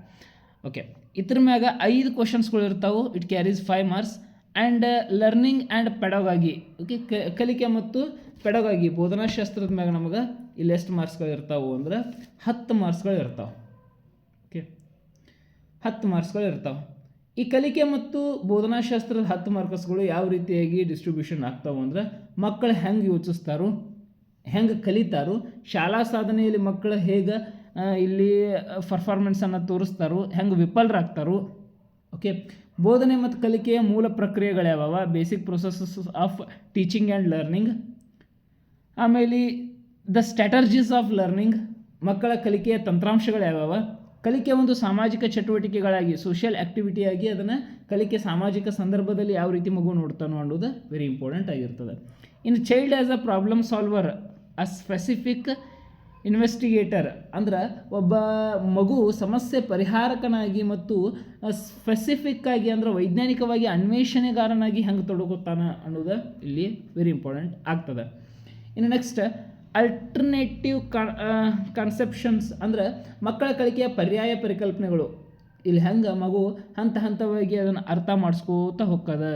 ಓಕೆ, ಇದ್ರ ಮ್ಯಾಗ 5 ಕ್ವಶನ್ಸ್ಗಳು ಇರ್ತಾವೆ. It carries 5 marks. And learning and ಪೆಡಗಾಗಿ. Okay, ಕಲಿಕೆ ಮತ್ತು ಪೆಡಗಾಗಿ, ಬೋಧನಾಶಾಸ್ತ್ರದ ಮ್ಯಾಗ ನಮಗೆ ಇಲ್ಲಿ ಎಷ್ಟು ಮಾರ್ಕ್ಸ್ಗಳು ಇರ್ತಾವೆ ಅಂದ್ರೆ 10 ಮಾರ್ಕ್ಸ್ಗಳು ಇರ್ತಾವೆ. ಓಕೆ, 10 ಮಾರ್ಕ್ಸ್ಗಳು ಇರ್ತಾವೆ. ಈ ಕಲಿಕೆ ಮತ್ತು ಬೋಧನಾಶಾಸ್ತ್ರದ 10 ಮಾರ್ಕ್ಸ್ಗಳು ಯಾವ ರೀತಿಯಾಗಿ ಡಿಸ್ಟ್ರಿಬ್ಯೂಷನ್ ಆಗ್ತಾವೆ ಅಂದ್ರೆ, ಮಕ್ಕಳು ಹೆಂಗೆ ಯೋಚಿಸ್ತಾರೋ, ಹೆಂಗೆ ಕಲಿತಾರೋ, ಶಾಲಾ ಸಾಧನೆಯಲ್ಲಿ ಮಕ್ಕಳು ಹೇಗೆ ಇಲ್ಲಿ ಪರ್ಫಾರ್ಮೆನ್ಸನ್ನು ತೋರಿಸ್ತಾರೋ, ಹೆಂಗೆ ವಿಫಲರಾಗ್ತಾರೋ. ಓಕೆ, ಬೋಧನೆ ಮತ್ತು ಕಲಿಕೆಯ ಮೂಲ ಪ್ರಕ್ರಿಯೆಗಳ್ಯಾವ, basic processes of teaching and learning. ಆಮೇಲೆ ದ ಸ್ಟ್ರಾಟರ್ಜೀಸ್ ಆಫ್ ಲರ್ನಿಂಗ್, ಮಕ್ಕಳ ಕಲಿಕೆಯ ತಂತ್ರಾಂಶಗಳು ಯಾವ್ಯಾವ. ಕಲಿಕೆ ಒಂದು ಸಾಮಾಜಿಕ ಚಟುವಟಿಕೆಗಳಾಗಿ, ಸೋಷಿಯಲ್ ಆ್ಯಕ್ಟಿವಿಟಿಯಾಗಿ ಅದನ್ನು ಕಲಿಕೆ ಸಾಮಾಜಿಕ ಸಂದರ್ಭದಲ್ಲಿ ಯಾವ ರೀತಿ ಮಗು ನೋಡ್ತಾನೋ ಅನ್ನೋದು ವೆರಿ ಇಂಪಾರ್ಟೆಂಟ್ ಆಗಿರ್ತದೆ. ಇನ್ನು child as a problem solver, a specific investigator, ಅಂದ್ರೆ ಒಬ್ಬ ಮಗು ಸಮಸ್ಯೆ ಪರಿಹಾರಕನಾಗಿ ಮತ್ತು ಸ್ಪೆಸಿಫಿಕ್ ಆಗಿ ಅಂದ್ರೆ ವೈಜ್ಞಾನಿಕವಾಗಿ ಅನ್ವೇಷಣೆಗಾರನಾಗಿ ಹೆಂಗೆ ತೊಡಗುತ್ತಾನೆ ಅನ್ನೋದು ಇಲ್ಲಿ ವೆರಿ ಇಂಪಾರ್ಟೆಂಟ್ ಆಗ್ತದೆ. ಇನ್ನು ನೆಕ್ಸ್ಟ್ ಅಲ್ಟರ್ನೇಟಿವ್ ಕಾನ್ಸೆಪ್ಷನ್ಸ್, ಅಂದ್ರೆ ಮಕ್ಕಳ ಕಲಿಕೆಯ ಪರ್ಯಾಯ ಪರಿಕಲ್ಪನೆಗಳು. ಇಲ್ಲಿ ಹೆಂಗೆ ಮಗು ಹಂತ ಹಂತವಾಗಿ ಅದನ್ನು ಅರ್ಥ ಮಾಡಿಸ್ಕೋತ ಹೋಗ್ತದೆ,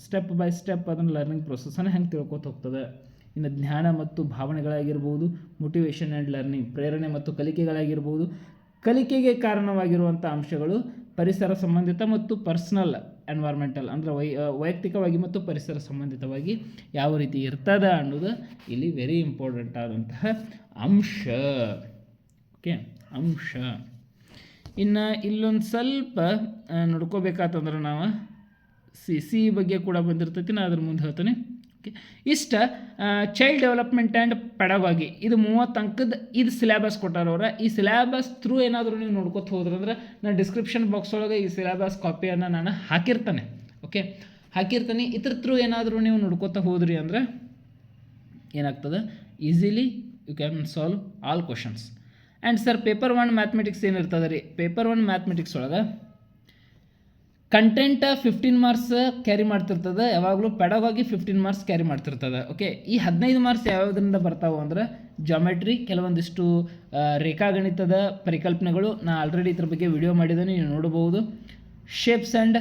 ಸ್ಟೆಪ್ ಬೈ ಸ್ಟೆಪ್ ಅದನ್ನು ಲರ್ನಿಂಗ್ ಪ್ರೊಸೆಸನ್ನು ಹೆಂಗೆ ತಿಳ್ಕೊತ ಹೋಗ್ತದೆ. ಇನ್ನು ಜ್ಞಾನ ಮತ್ತು ಭಾವನೆಗಳಾಗಿರ್ಬೋದು, ಮೋಟಿವೇಶನ್ ಆ್ಯಂಡ್ ಲರ್ನಿಂಗ್, ಪ್ರೇರಣೆ ಮತ್ತು ಕಲಿಕೆಗಳಾಗಿರ್ಬೋದು. ಕಲಿಕೆಗೆ ಕಾರಣವಾಗಿರುವಂಥ ಅಂಶಗಳು ಪರಿಸರ ಸಂಬಂಧಿತ ಮತ್ತು ಪರ್ಸ್ನಲ್ ಎನ್ವೈರ್ಮೆಂಟಲ್, ಅಂದರೆ ವೈಯಕ್ತಿಕವಾಗಿ ಮತ್ತು ಪರಿಸರ ಸಂಬಂಧಿತವಾಗಿ ಯಾವ ರೀತಿ ಇರ್ತದೆ ಅನ್ನೋದು ಇಲ್ಲಿ ವೆರಿ ಇಂಪಾರ್ಟೆಂಟ್ ಆದಂತಹ ಅಂಶ. ಓಕೆ, ಅಂಶ. ಇನ್ನು ಇಲ್ಲೊಂದು ಸ್ವಲ್ಪ ನೋಡ್ಕೋಬೇಕಾತಂದ್ರೆ ನಾವು ಸಿ ಬಗ್ಗೆ ಕೂಡ ಬಂದಿರ್ತೈತಿ, ನಾನು ಅದ್ರ ಮುಂದೆ ಹೇಳ್ತೇನೆ. ಓಕೆ, ಇಷ್ಟ ಚೈಲ್ಡ್ ಡೆವಲಪ್ಮೆಂಟ್ ಆ್ಯಂಡ್ ಪೆಡಗಾಗಿ, ಇದು 30 ಅಂಕದ ಇದು ಸಿಲೆಬಸ್ ಕೊಟ್ಟಾರವ್ರ. ಈ ಸಿಲೆಬಸ್ ಥ್ರೂ ಏನಾದರೂ ನೀವು ನೋಡ್ಕೊತ ಹೋದ್ರಂದ್ರೆ ನಾನು ಡಿಸ್ಕ್ರಿಪ್ಷನ್ ಬಾಕ್ಸ್ ಒಳಗೆ ಈ ಸಿಲೆಬಸ್ ಕಾಪಿಯನ್ನು ನಾನು ಹಾಕಿರ್ತಾನೆ. ಓಕೆ, ಹಾಕಿರ್ತಾನೆ. ಇದ್ರ ಥ್ರೂ ಏನಾದರೂ ನೀವು ನೋಡ್ಕೊತ ಹೋದ್ರಿ ಅಂದ್ರೆ ಏನಾಗ್ತದೆ, easily you can solve all questions. And sir paper 1 mathematics ಏನಿರ್ತದೆ ರೀ, ಪೇಪರ್ 1 ಮ್ಯಾಥಮೆಟಿಕ್ಸ್ ಒಳಗೆ ಕಂಟೆಂಟ್ 15 ಮಾರ್ಕ್ಸ್ ಕ್ಯಾರಿ ಮಾಡ್ತಿರ್ತದೆ, ಯಾವಾಗಲೂ ಪೆಡಗಾಗಿ 15 ಮಾರ್ಕ್ಸ್ ಕ್ಯಾರಿ ಮಾಡ್ತಿರ್ತದೆ. ಓಕೆ, ಈ 15 ಮಾರ್ಕ್ಸ್ ಯಾವುದರಿಂದ ಬರ್ತಾವೆ ಅಂದ್ರೆ ಜಾಮೆಟ್ರಿ, ಕೆಲವೊಂದಿಷ್ಟು ರೇಖಾಗಣಿತದ ಪರಿಕಲ್ಪನೆಗಳು, ನಾನು ಆಲ್ರೆಡಿ ಇದ್ರ ಬಗ್ಗೆ ವಿಡಿಯೋ ಮಾಡಿದ್ದೀನಿ, ನೀವು ನೋಡಬಹುದು. ಶೇಪ್ಸ್ ಆ್ಯಂಡ್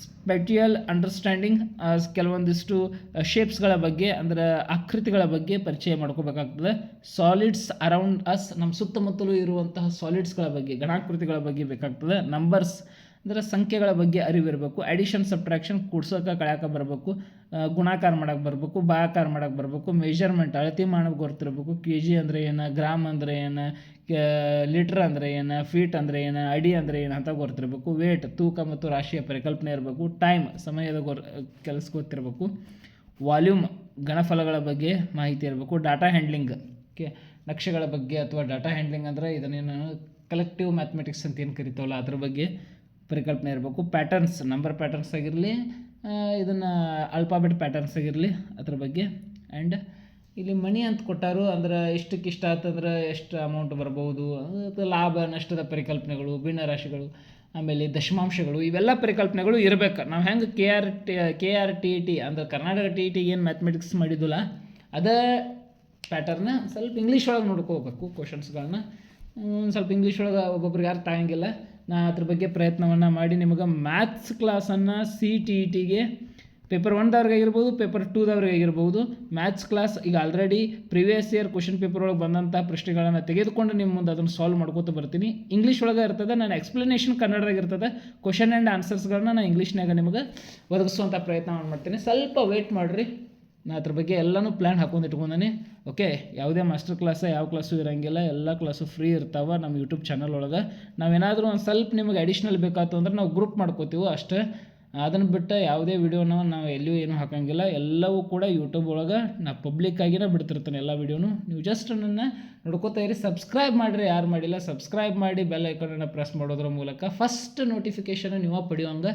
ಸ್ಪೆಟಿಯಲ್ ಅಂಡರ್ಸ್ಟ್ಯಾಂಡಿಂಗ್, ಕೆಲವೊಂದಿಷ್ಟು ಶೇಪ್ಸ್ಗಳ ಬಗ್ಗೆ ಅಂದರೆ ಆಕೃತಿಗಳ ಬಗ್ಗೆ ಪರಿಚಯ ಮಾಡ್ಕೋಬೇಕಾಗ್ತದೆ. ಸಾಲಿಡ್ಸ್ ಅರೌಂಡ್ ಅಸ್, ನಮ್ಮ ಸುತ್ತಮುತ್ತಲೂ ಇರುವಂತಹ ಸಾಲಿಡ್ಸ್ಗಳ ಬಗ್ಗೆ, ಘನಾಕೃತಿಗಳ ಬಗ್ಗೆ ಬೇಕಾಗ್ತದೆ. ನಂಬರ್ಸ್ ಅಂದರೆ ಸಂಖ್ಯೆಗಳ ಬಗ್ಗೆ ಅರಿವಿರಬೇಕು. ಅಡಿಷನ್ ಸಬ್ಟ್ರಾಕ್ಷನ್, ಕೂಡ್ಸೋಕೆ ಕಳ್ಯಾಕ ಬರಬೇಕು, ಗುಣಾಕಾರ ಮಾಡೋಕೆ ಬರಬೇಕು, ಭಾಗಾಕಾರ ಮಾಡೋಕೆ ಬರಬೇಕು. ಮೆಜರ್ಮೆಂಟ್, ಅಳತೆ ಮಾಡೋಕೆ ಗೊತ್ತಿರಬೇಕು. KG ಅಂದರೆ ಏನು, ಗ್ರಾಮ್ ಅಂದರೆ ಏನು, ಲೀಟ್ರ್ ಅಂದರೆ ಏನು, ಫೀಟ್ ಅಂದರೆ ಏನು, ಅಡಿ ಅಂದರೆ ಏನು ಅಂತ ಗೊತ್ತಿರಬೇಕು. ವೇಟ್, ತೂಕ ಮತ್ತು ರಾಶಿಯ ಪರಿಕಲ್ಪನೆ ಇರಬೇಕು. ಟೈಮ್, ಸಮಯದ ಕೆಲಸ ಗೊತ್ತಿರಬೇಕು. ವಾಲ್ಯೂಮ್, ಘನಫಲಗಳ ಬಗ್ಗೆ ಮಾಹಿತಿ ಇರಬೇಕು. ಡಾಟಾ ಹ್ಯಾಂಡ್ಲಿಂಗ್, ಓಕೆ, ನಕ್ಷೆಗಳ ಬಗ್ಗೆ ಅಥವಾ ಡಾಟಾ ಹ್ಯಾಂಡ್ಲಿಂಗ್ ಅಂದರೆ ಇದನ್ನೇನು ಕಲೆಕ್ಟಿವ್ ಮ್ಯಾಥಮೆಟಿಕ್ಸ್ ಅಂತ ಏನು ಕರಿತಾವಲ್ಲ ಅದ್ರ ಬಗ್ಗೆ ಪರಿಕಲ್ಪನೆ ಇರಬೇಕು. ಪ್ಯಾಟರ್ನ್ಸ್, ನಂಬರ್ ಪ್ಯಾಟರ್ನ್ಸ್ ಆಗಿರಲಿ, ಇದನ್ನು ಅಲ್ಫಾಬೆಟ್ ಪ್ಯಾಟರ್ನ್ಸ್ ಆಗಿರಲಿ ಅದ್ರ ಬಗ್ಗೆ. ಆ್ಯಂಡ್ ಇಲ್ಲಿ ಮನಿ ಅಂತ ಕೊಟ್ಟಾರು, ಅಂದ್ರೆ ಇಷ್ಟಕ್ಕಿಷ್ಟ ಆತಂದ್ರೆ ಎಷ್ಟು ಅಮೌಂಟ್ ಬರ್ಬೋದು, ಅದು ಲಾಭ ನಷ್ಟದ ಪರಿಕಲ್ಪನೆಗಳು, ಭಿನ್ನರಾಶಿಗಳು, ಆಮೇಲೆ ದಶಮಾಂಶಗಳು, ಇವೆಲ್ಲ ಪರಿಕಲ್ಪನೆಗಳು ಇರಬೇಕು. ನಾವು ಹೆಂಗೆ KRTET ಅಂದ್ರೆ ಕರ್ನಾಟಕ TET ಏನು ಮ್ಯಾಥಮೆಟಿಕ್ಸ್ ಮಾಡಿದ್ದಿಲ್ಲ ಅದೇ ಪ್ಯಾಟರ್ನ ಸ್ವಲ್ಪ ಇಂಗ್ಲೀಷ್ ಒಳಗೆ ನೋಡ್ಕೋಬೇಕು. ಕ್ವಶನ್ಸ್ಗಳನ್ನ ಒಂದು ಸ್ವಲ್ಪ ಇಂಗ್ಲೀಷ್ ಒಳಗೆ ಒಬ್ಬೊಬ್ರಿಗೆ ಅರ್ಥ ಆಗಂಗಿಲ್ಲ. ನಾನು ಅದ್ರ ಬಗ್ಗೆ ಪ್ರಯತ್ನವನ್ನು ಮಾಡಿ ನಿಮಗೆ ಮ್ಯಾಥ್ಸ್ ಕ್ಲಾಸನ್ನು CTETಗೆ ಪೇಪರ್ 1ದವ್ರಿಗೆ ಆಗಿರ್ಬೋದು, ಪೇಪರ್ 2ದವ್ರಿಗೆ ಆಗಿರ್ಬೋದು, ಮ್ಯಾಥ್ಸ್ ಕ್ಲಾಸ್ ಈಗ already previous year question paper ಒಳಗೆ ಬಂದಂಥ ಪ್ರಶ್ನೆಗಳನ್ನು ತೆಗೆದುಕೊಂಡು ನಿಮ್ಮ ಮುಂದೆ ಅದನ್ನು ಸಾಲ್ವ್ ಮಾಡ್ಕೋತ ಬರ್ತೀನಿ. ಇಂಗ್ಲೀಷ್ ಒಳಗೆ ಇರ್ತದೆ, ನಾನು ಎಕ್ಸ್ಪ್ಲನೇಷನ್ ಕನ್ನಡದಾಗ ಇರ್ತದೆ, ಕ್ವಶನ್ ಆ್ಯಂಡ್ ಆನ್ಸರ್ಸ್ಗಳನ್ನ ನಾನು ಇಂಗ್ಲೀಷ್ನಾಗ ನಿಮಗೆ ಒದಗಿಸುವಂಥ ಪ್ರಯತ್ನ ಮಾಡ್ತೀನಿ. ಸ್ವಲ್ಪ ವೆಯ್ಟ್ ಮಾಡಿರಿ, ನಾನು ಅದ್ರ ಬಗ್ಗೆ ಎಲ್ಲನೂ ಪ್ಲ್ಯಾನ್ ಹಾಕೊಂಡು ಇಟ್ಕೊಂಡೇನೆ. ಓಕೆ, ಯಾವುದೇ ಮಾಸ್ಟರ್ ಕ್ಲಾಸ ಯಾವ ಕ್ಲಾಸು ಇರೋಂಗಿಲ್ಲ, ಎಲ್ಲ ಕ್ಲಾಸು ಫ್ರೀ ಇರ್ತಾವೆ ನಮ್ಮ ಯೂಟ್ಯೂಬ್ ಚಾನಲ್ ಒಳಗೆ. ನಾವೇನಾದರೂ ಒಂದು ಸ್ವಲ್ಪ ನಿಮಗೆ ಅಡಿಷ್ನಲ್ ಬೇಕಾಯ್ತು ಅಂದ್ರೆ ನಾವು ಗ್ರೂಪ್ ಮಾಡ್ಕೋತೀವಿ ಅಷ್ಟೇ. ಅದನ್ನು ಬಿಟ್ಟು ಯಾವುದೇ ವಿಡಿಯೋನ ನಾವು ಎಲ್ಲಿಯೂ ಏನೂ ಹಾಕೋಂಗಿಲ್ಲ, ಎಲ್ಲವೂ ಕೂಡ ಯೂಟ್ಯೂಬ್ ಒಳಗೆ ನಾ ಪಬ್ಲಿಕ್ಕಾಗಿನೇ ಬಿಡ್ತಿರ್ತಾನೆ ಎಲ್ಲ ವಿಡಿಯೋನು. ನೀವು ಜಸ್ಟ್ ನನ್ನ ನೋಡ್ಕೋತಾ ಇರಿ. ಸಬ್ಸ್ಕ್ರೈಬ್ ಮಾಡಿರಿ, ಯಾರು ಮಾಡಿಲ್ಲ ಸಬ್ಸ್ಕ್ರೈಬ್ ಮಾಡಿ ಬೆಲ್ ಐಕಾನನ್ನು ಪ್ರೆಸ್ ಮಾಡೋದ್ರ ಮೂಲಕ ಫಸ್ಟ್ ನೋಟಿಫಿಕೇಷನ್ ನೀವು ಪಡೆಯೋಂಗೆ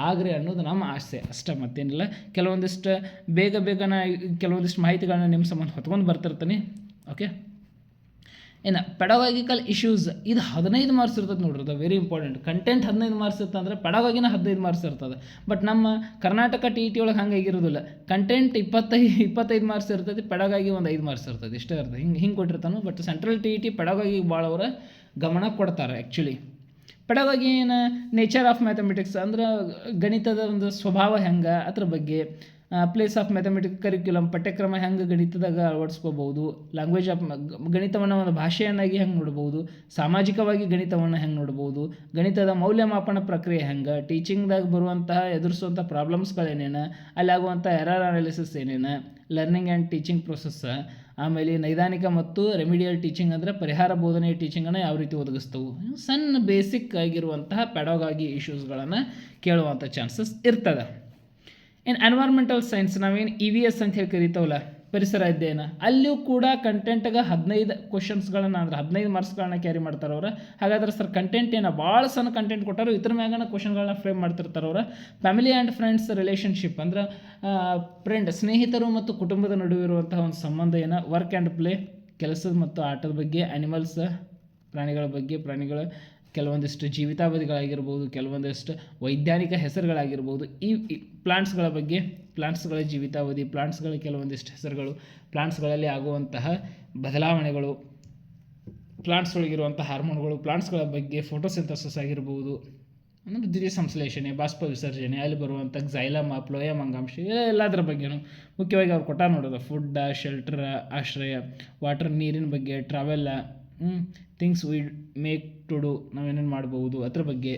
ಆಗ್ರಿ ಅನ್ನೋದು ನಮ್ಮ ಆಸೆ ಅಷ್ಟೇ, ಮತ್ತೇನಿಲ್ಲ. ಕೆಲವೊಂದಿಷ್ಟು ಬೇಗ ನಾ ಕೆಲವೊಂದಿಷ್ಟು ಮಾಹಿತಿಗಳನ್ನ ನಿಮ್ಮ ಸಂಬಂಧ ಹೊತ್ಕೊಂಡು ಬರ್ತಿರ್ತೀನಿ. ಓಕೆ, ಇನ್ನು ಪೆಡಗಾಗಿಕಲ್ ಇಶ್ಯೂಸ್ ಇದು 15 ಮಾರ್ಕ್ಸ್ ಇರ್ತದೆ ನೋಡ್ರಿ. ಅದು ವೆರಿ ಇಂಪಾರ್ಟೆಂಟ್. ಕಂಟೆಂಟ್ 15 ಮಾರ್ಕ್ಸ್ ಇರ್ತದೆ ಅಂದರೆ ಪೆಡಗಾಗಿನ 15 ಮಾರ್ಕ್ಸ್ ಇರ್ತದೆ. ಬಟ್ ನಮ್ಮ ಕರ್ನಾಟಕ TET ಒಳಗೆ ಹಂಗೆ ಆಗಿರೋದಿಲ್ಲ. ಕಂಟೆಂಟ್ 25 ಮಾರ್ಕ್ಸ್ ಇರ್ತದೆ, ಪೆಡಗಾಗಿ ಒಂದು 5 ಮಾರ್ಕ್ಸ್ ಇರ್ತದೆ, ಇಷ್ಟೇ ಇರ್ತದೆ. ಹಿಂಗೆ ಕೊಟ್ಟಿರ್ತಾನೆ. ಬಟ್ ಸೆಂಟ್ರಲ್ TET ಪೆಡಗಾಗಿ ಭಾಳ ಅವರ ಗಮನ ಕೊಡ್ತಾರೆ ಆ್ಯಕ್ಚುಲಿ. ಪೆಡಗಾಗಿ ಏನು ನೇಚರ್ ಆಫ್ ಮ್ಯಾಥಮೆಟಿಕ್ಸ್ ಅಂದ್ರೆ ಗಣಿತದ ಒಂದು ಸ್ವಭಾವ ಹೆಂಗೆ ಅದ್ರ ಬಗ್ಗೆ, ಪ್ಲೇಸ್ ಆಫ್ ಮ್ಯಾಥಮೆಟಿಕ್ ಕರಿಕ್ಯುಲಮ್ ಪಠ್ಯಕ್ರಮ ಹೆಂಗೆ ಗಣಿತದಾಗ ಅಳವಡಿಸ್ಕೋಬೋದು, ಲ್ಯಾಂಗ್ವೇಜ್ ಆಫ್ ಗಣಿತವನ್ನು ಒಂದು ಭಾಷೆಯನ್ನಾಗಿ ಹೆಂಗೆ ನೋಡ್ಬೋದು, ಸಾಮಾಜಿಕವಾಗಿ ಗಣಿತವನ್ನು ಹೆಂಗೆ ನೋಡ್ಬೋದು, ಗಣಿತದ ಮೌಲ್ಯಮಾಪನ ಪ್ರಕ್ರಿಯೆ ಹೆಂಗೆ, ಟೀಚಿಂಗ್ದಾಗ ಬರುವಂತಹ ಎದುರಿಸುವಂಥ ಪ್ರಾಬ್ಲಮ್ಸ್ಗಳೇನೇನು, ಅಲ್ಲಿ ಆಗುವಂಥ ಎರರ್ ಅನಾಲಿಸಿಸ್ ಏನೇನು, ಲರ್ನಿಂಗ್ ಆ್ಯಂಡ್ ಟೀಚಿಂಗ್ ಪ್ರೊಸೆಸ್, ಆಮೇಲೆ ನೈದಾನಿಕ ಮತ್ತು ರೆಮಿಡಿಯಲ್ ಟೀಚಿಂಗ್ ಅಂದರೆ ಪರಿಹಾರ ಬೋಧನೆ ಟೀಚಿಂಗನ್ನು ಯಾವ ರೀತಿ ಒದಗಿಸ್ತವು, ಸಣ್ಣ ಬೇಸಿಕ್ ಆಗಿರುವಂತಹ ಪೆಡಗಾಗಿ ಇಶ್ಯೂಸ್ಗಳನ್ನು ಕೇಳುವಂಥ ಚಾನ್ಸಸ್ ಇರ್ತದೆ. ಇನ್ನು ಎನ್ವೈರ್ಮೆಂಟಲ್ ಸೈನ್ಸ್ ನಾವೇನು EVS ಅಂತ ಹೇಳಿ ಕರಿತಾವಲ್ಲ, ಪರಿಸರ ಅಧ್ಯಯನ, ಅಲ್ಲಿಯೂ ಕೂಡ ಕಂಟೆಂಟ್ಗೆ 15 ಕ್ವಶನ್ಸ್ಗಳನ್ನ ಅಂದ್ರೆ 15 ಮಾರ್ಕ್ಸ್ಗಳನ್ನ ಕ್ಯಾರಿ ಮಾಡ್ತಾರೆ ಅವ್ರು. ಹಾಗಾದ್ರೆ ಸರ್ ಕಂಟೆಂಟ್ ಏನೋ ಭಾಳ ಸಣ್ಣ ಕಂಟೆಂಟ್ ಕೊಟ್ಟಾರೋ ಇದ್ರ ಮ್ಯಾಗನ ಕ್ವಶನ್ಗಳನ್ನ ಫ್ರೇಮ್ ಮಾಡ್ತಿರ್ತಾರೆ ಅವ್ರು. ಫ್ಯಾಮಿಲಿ ಆ್ಯಂಡ್ ಫ್ರೆಂಡ್ಸ್ ರಿಲೇಷನ್ಶಿಪ್ ಅಂದ್ರೆ ಸ್ನೇಹಿತರು ಮತ್ತು ಕುಟುಂಬದ ನಡುವೆ ಇರುವಂತಹ ಒಂದು ಸಂಬಂಧ ಏನೋ, ವರ್ಕ್ ಆ್ಯಂಡ್ ಪ್ಲೇ ಕೆಲಸದ ಮತ್ತು ಆಟದ ಬಗ್ಗೆ, ಆ್ಯನಿಮಲ್ಸ್ ಪ್ರಾಣಿಗಳ ಬಗ್ಗೆ, ಪ್ರಾಣಿಗಳ ಕೆಲವೊಂದಿಷ್ಟು ಜೀವಿತಾವಧಿಗಳಾಗಿರ್ಬೋದು, ಕೆಲವೊಂದಿಷ್ಟು ವೈಜ್ಞಾನಿಕ ಹೆಸರುಗಳಾಗಿರ್ಬೋದು, ಈ ಪ್ಲಾಂಟ್ಸ್ಗಳ ಬಗ್ಗೆ, ಪ್ಲಾಂಟ್ಸ್ಗಳ ಜೀವಿತಾವಧಿ, ಪ್ಲಾಂಟ್ಸ್ಗಳ ಕೆಲವೊಂದಿಷ್ಟು ಹೆಸರುಗಳು, ಪ್ಲಾಂಟ್ಸ್ಗಳಲ್ಲಿ ಆಗುವಂತಹ ಬದಲಾವಣೆಗಳು, ಪ್ಲಾಂಟ್ಸ್ಗಳಿಗಿರುವಂಥ ಹಾರ್ಮೋನ್ಗಳು, ಪ್ಲಾಂಟ್ಸ್ಗಳ ಬಗ್ಗೆ ಫೋಟೋಸಿಂಥಸಿಸ್ ಆಗಿರ್ಬೋದು, ಅಂದರೆ ದ್ವಿತೀಯ ಸಂಶ್ಲೇಷಣೆ, ಬಾಷ್ಪ ವಿಸರ್ಜನೆ, ಅಲ್ಲಿ ಬರುವಂಥ ಝೈಲಮ್, ಫ್ಲೋಯಮ್ ಅಂಗಾಂಶ, ಎಲ್ಲದರ ಬಗ್ಗೆನೂ ಮುಖ್ಯವಾಗಿ ಅವ್ರು ಕೊಟ್ಟ ನೋಡೋದು. ಫುಡ್, ಶೆಲ್ಟರ್ ಆಶ್ರಯ, ವಾಟರ್ ನೀರಿನ ಬಗ್ಗೆ, travel, things we make to do ನಾವೇನೇನು ಮಾಡ್ಬೋದು ಅದ್ರ ಬಗ್ಗೆ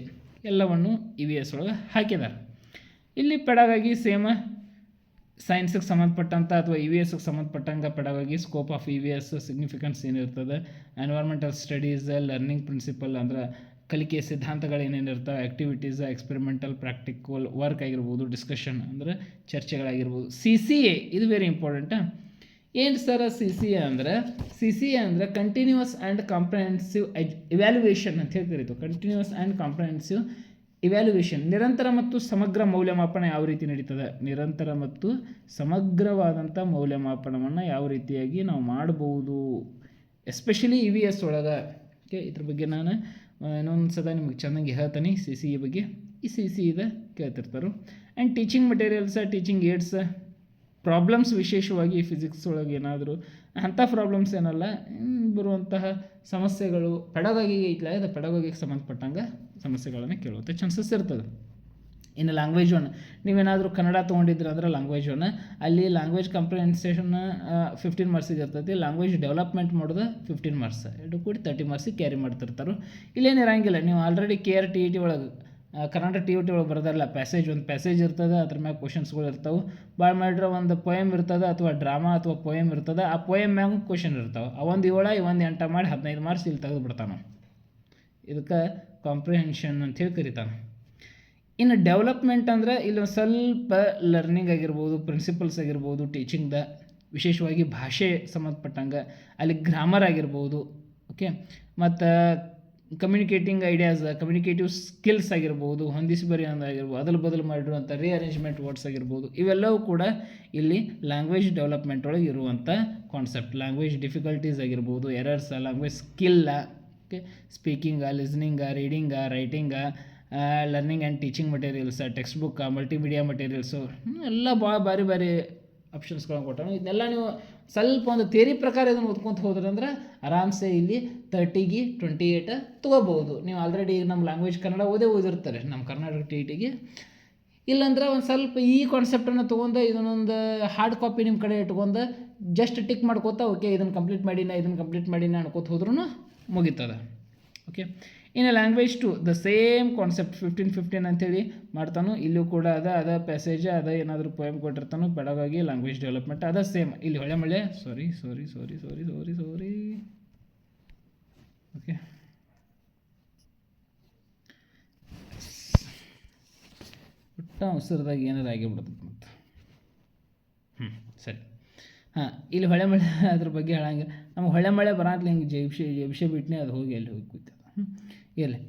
ಎಲ್ಲವನ್ನು EVS ಒಳಗೆ ಹಾಕಿದ್ದಾರೆ. ಇಲ್ಲಿ ಪೆಡಗಾಗಿ ಸೇಮ್ ಸೈನ್ಸಿಗೆ ಸಂಬಂಧಪಟ್ಟಂಥ ಅಥವಾ EVSಗೆ ಸಂಬಂಧಪಟ್ಟಂಗೆ ಪೆಡಗಾಗಿ ಸ್ಕೋಪ್ ಆಫ್ EVS ಸಿಗ್ನಿಫಿಕೆನ್ಸ್ ಏನಿರ್ತದೆ, ಎನ್ವೈರ್ಮೆಂಟಲ್ ಸ್ಟಡೀಸ್, ಲರ್ನಿಂಗ್ ಪ್ರಿನ್ಸಿಪಲ್ ಅಂದ್ರೆ ಕಲಿಕೆಯ ಸಿದ್ಧಾಂತಗಳು ಏನೇನಿರ್ತವೆ, ಆ್ಯಕ್ಟಿವಿಟೀಸ್, ಎಕ್ಸ್ಪೆರಿಮೆಂಟಲ್ ಪ್ರಾಕ್ಟಿಕಲ್ ವರ್ಕ್ ಆಗಿರ್ಬೋದು, ಡಿಸ್ಕಷನ್ ಅಂದರೆ ಚರ್ಚೆಗಳಾಗಿರ್ಬೋದು. CCA ಇದು ವೆರಿ ಇಂಪಾರ್ಟೆಂಟ್. ಏನು ಸರ್ CCA ಅಂದರೆ ಕಂಟಿನ್ಯೂಸ್ ಆ್ಯಂಡ್ ಕಾಂಪ್ರಹೆನ್ಸಿವ್ ಇವ್ಯಾಲ್ಯುವೇಷನ್ ಅಂತ ಹೇಳಿ ಕರೀತು. ಕಂಟಿನ್ಯೂಸ್ ಆ್ಯಂಡ್ ಕಾಂಪ್ರಹೆನ್ಸಿವ್ ಇವ್ಯಾಲ್ಯುವೇಷನ್, ನಿರಂತರ ಮತ್ತು ಸಮಗ್ರ ಮೌಲ್ಯಮಾಪನ ಯಾವ ರೀತಿ ನಡೀತದೆ, ನಿರಂತರ ಮತ್ತು ಸಮಗ್ರವಾದಂಥ ಮೌಲ್ಯಮಾಪನವನ್ನು ಯಾವ ರೀತಿಯಾಗಿ ನಾವು ಮಾಡ್ಬೋದು, ಎಸ್ಪೆಷಲಿ EVS ಒಳಗೆ. ಓಕೆ, ಇದ್ರ ಬಗ್ಗೆ ನಾನು ಇನ್ನೊಂದು ಸದ ನಿಮಗೆ ಚೆನ್ನಾಗಿ ಹೇಳ್ತೀನಿ CCA ಬಗ್ಗೆ. ಈ CCA ಕೇಳ್ತಿರ್ತಾರೆ. And teaching materials, teaching aids, problems, ವಿಶೇಷವಾಗಿ ಫಿಸಿಕ್ಸ್ ಒಳಗೆ ಏನಾದರೂ ಅಂಥ ಪ್ರಾಬ್ಲಮ್ಸ್ ಏನಲ್ಲ, ಬರುವಂತಹ ಸಮಸ್ಯೆಗಳು ಪೆಡಗಾಗಿಗೆ ಇತ್ತಲ್ಲ, ಅದು ಪೆಡಗಾಗಿಗೆ ಸಂಬಂಧಪಟ್ಟಂಗೆ ಸಮಸ್ಯೆಗಳನ್ನು ಕೇಳುವಂಥ ಚಾನ್ಸಸ್ ಇರ್ತದೆ. ಇನ್ನು ಲ್ಯಾಂಗ್ವೇಜ್ ಒನ್, ನೀವೇನಾದರೂ ಕನ್ನಡ ತೊಗೊಂಡಿದ್ರೆ ಅಂದರೆ ಲ್ಯಾಂಗ್ವೇಜ್ ಒನ್, ಅಲ್ಲಿ ಲ್ಯಾಂಗ್ವೇಜ್ ಕಂಪ್ರಿಹೆನ್ಸೇಷನ್ 15 ಮಾರ್ಕ್ಸಿಗೆ ಇರ್ತೈತಿ, ಲ್ಯಾಂಗ್ವೇಜ್ ಡೆವಲಪ್ಮೆಂಟ್ ಮಾಡೋದು 15 ಮಾರ್ಕ್ಸ್, ಎರಡು ಕೂಡಿ 30 ಮಾರ್ಕ್ಸಿಗೆ ಕ್ಯಾರಿ ಮಾಡ್ತಿರ್ತಾರೆ. ಇಲ್ಲೇನು ಇರೋಂಗಿಲ್ಲ, ನೀವು ಆಲ್ರೆಡಿ KRTET ಒಳಗೆ ಕರ್ನಾಟಕ TET ಒಳಗೆ ಬರೋದಲ್ಲ, ಒಂದು ಪ್ಯಾಸೇಜ್ ಇರ್ತದೆ, ಅದ್ರ ಮ್ಯಾಗ ಕ್ವಶನ್ಸ್ಗಳು ಇರ್ತಾವೆ. ಭಾಳ ಮಾಡಿದ್ರೆ ಒಂದು ಪೊಯಮ್ ಇರ್ತದೆ ಅಥವಾ ಡ್ರಾಮಾ ಅಥವಾ ಪೊಯಮ್ ಇರ್ತದೆ, ಆ ಪೊಯಮ್ ಮ್ಯಾಗ ಕ್ವಶನ್ ಇರ್ತಾವೆ. ಒಂದು 7 ಒಂದು 8 ಮಾಡಿ 15 ಮಾರ್ಕ್ಸ್ ಇಲ್ಲಿ ತೆಗೆದು ಬಿಡ್ತಾನೆ. ಇದಕ್ಕೆ ಕಾಂಪ್ರಿಹೆನ್ಷನ್ ಅಂಥೇಳಿ ಕರಿತಾನೆ. ಇನ್ನು ಡೆವಲಪ್ಮೆಂಟ್ ಅಂದರೆ ಇಲ್ಲಿ ಸ್ವಲ್ಪ ಲರ್ನಿಂಗ್ ಆಗಿರ್ಬೋದು, ಪ್ರಿನ್ಸಿಪಲ್ಸ್ ಆಗಿರ್ಬೋದು, ಟೀಚಿಂಗ್ದ ವಿಶೇಷವಾಗಿ ಭಾಷೆ ಸಂಬಂಧಪಟ್ಟಂಗೆ, ಅಲ್ಲಿ ಗ್ರಾಮರ್ ಆಗಿರ್ಬೋದು. ಓಕೆ, ಮತ್ತು ಕಮ್ಯುನಿಕೇಟಿಂಗ್ ಐಡಿಯಾಸ್, ಕಮ್ಯುನಿಕೇಟಿವ್ ಸ್ಕಿಲ್ಸ್ ಆಗಿರ್ಬೋದು, ಹೊಂದಿಸಿ ಬರೆಯೋದಾಗಿರ್ಬೋದು, ಅದಲು ಬದಲು ಮಾಡಿರುವಂಥ ರೀಅರೇಂಜ್ಮೆಂಟ್ ವರ್ಡ್ಸ್ ಆಗಿರ್ಬೋದು, ಇವೆಲ್ಲವೂ ಕೂಡ ಇಲ್ಲಿ ಲ್ಯಾಂಗ್ವೇಜ್ ಡೆವಲಪ್ಮೆಂಟ್ ಒಳಗೆ ಇರುವಂಥ ಕಾನ್ಸೆಪ್ಟ್. ಲ್ಯಾಂಗ್ವೇಜ್ ಡಿಫಿಕಲ್ಟೀಸ್ ಆಗಿರ್ಬೋದು, errors, language skill, okay, speaking, listening, reading, writing, learning and teaching materials, textbook, multimedia materials, ಎಲ್ಲ ಭಾಳ ಭಾರಿ ಆಪ್ಷನ್ಸ್ಗಳನ್ನು ಕೊಟ್ಟಾನು. ಇದನ್ನೆಲ್ಲ ನೀವು ಸ್ವಲ್ಪ ಒಂದು ಥಿಯರಿ ಪ್ರಕಾರ ಇದನ್ನು ಓದ್ಕೊಂತ ಹೋದ್ರೆ ಅಂದ್ರೆ ಆರಾಮ್ಸೆ ಇಲ್ಲಿ 30ಗೆ 28 ತೊಗೋಬೋದು. ನೀವು ಆಲ್ರೆಡಿ ನಮ್ಮ ಲ್ಯಾಂಗ್ವೇಜ್ ಕನ್ನಡ ಓದಿರ್ತಾರೆ ನಮ್ಮ ಕರ್ನಾಟಕ TETಗೆ. ಇಲ್ಲಾಂದ್ರೆ ಒಂದು ಸ್ವಲ್ಪ ಈ ಕಾನ್ಸೆಪ್ಟನ್ನು ತೊಗೊಂಡು ಇದನ್ನೊಂದು ಹಾರ್ಡ್ ಕಾಪಿ ನಿಮ್ಮ ಕಡೆ ಇಟ್ಕೊಂಡು ಜಸ್ಟ್ ಟಿಕ್ ಮಾಡ್ಕೋತಾ ಓಕೆ ಇದನ್ನು ಕಂಪ್ಲೀಟ್ ಮಾಡಿನ ಅನ್ಕೋತ ಹೋದ್ರೂ ಮುಗೀತದೆ. ಓಕೆ, ಇನ್ನು ಲ್ಯಾಂಗ್ವೇಜ್ 2 ದ ಸೇಮ್ ಕಾನ್ಸೆಪ್ಟ್ 15-15 ಅಂತೇಳಿ ಮಾಡ್ತಾನು. ಇಲ್ಲೂ ಕೂಡ ಅದ ಪ್ಯಾಸೇಜ್ ಏನಾದರೂ ಪೋಯಮ್ ಕೊಟ್ಟಿರ್ತಾನು. ಬೆಳಗಾಗಿ ಲ್ಯಾಂಗ್ವೇಜ್ ಡೆವಲಪ್ಮೆಂಟ್ ಸೇಮ್. ಇಲ್ಲಿ ಹೊಳೆ ಸಾರಿ ಓಕೆ, ಪುಟ್ಟ ಅವಸರದಾಗ ಏನಾರು ಆಗಿಬಿಡ್ತದೆ ಮತ್ತು ಸರಿ. ಇಲ್ಲಿ ಹೊಳೆಮಳೆ ಅದ್ರ ಬಗ್ಗೆ ಹೇಳಂಗೆ ನಮ್ಗೆ ಹೊಳೆಮಳೆ ಬರಾತ್ಲಿ ಹಿಂಗೆ ಜೆಬಿಷೆ ಬಿಟ್ಟನೆ ಅದು ಹೋಗಿ ಕೂತದ. ಇರಲಿ,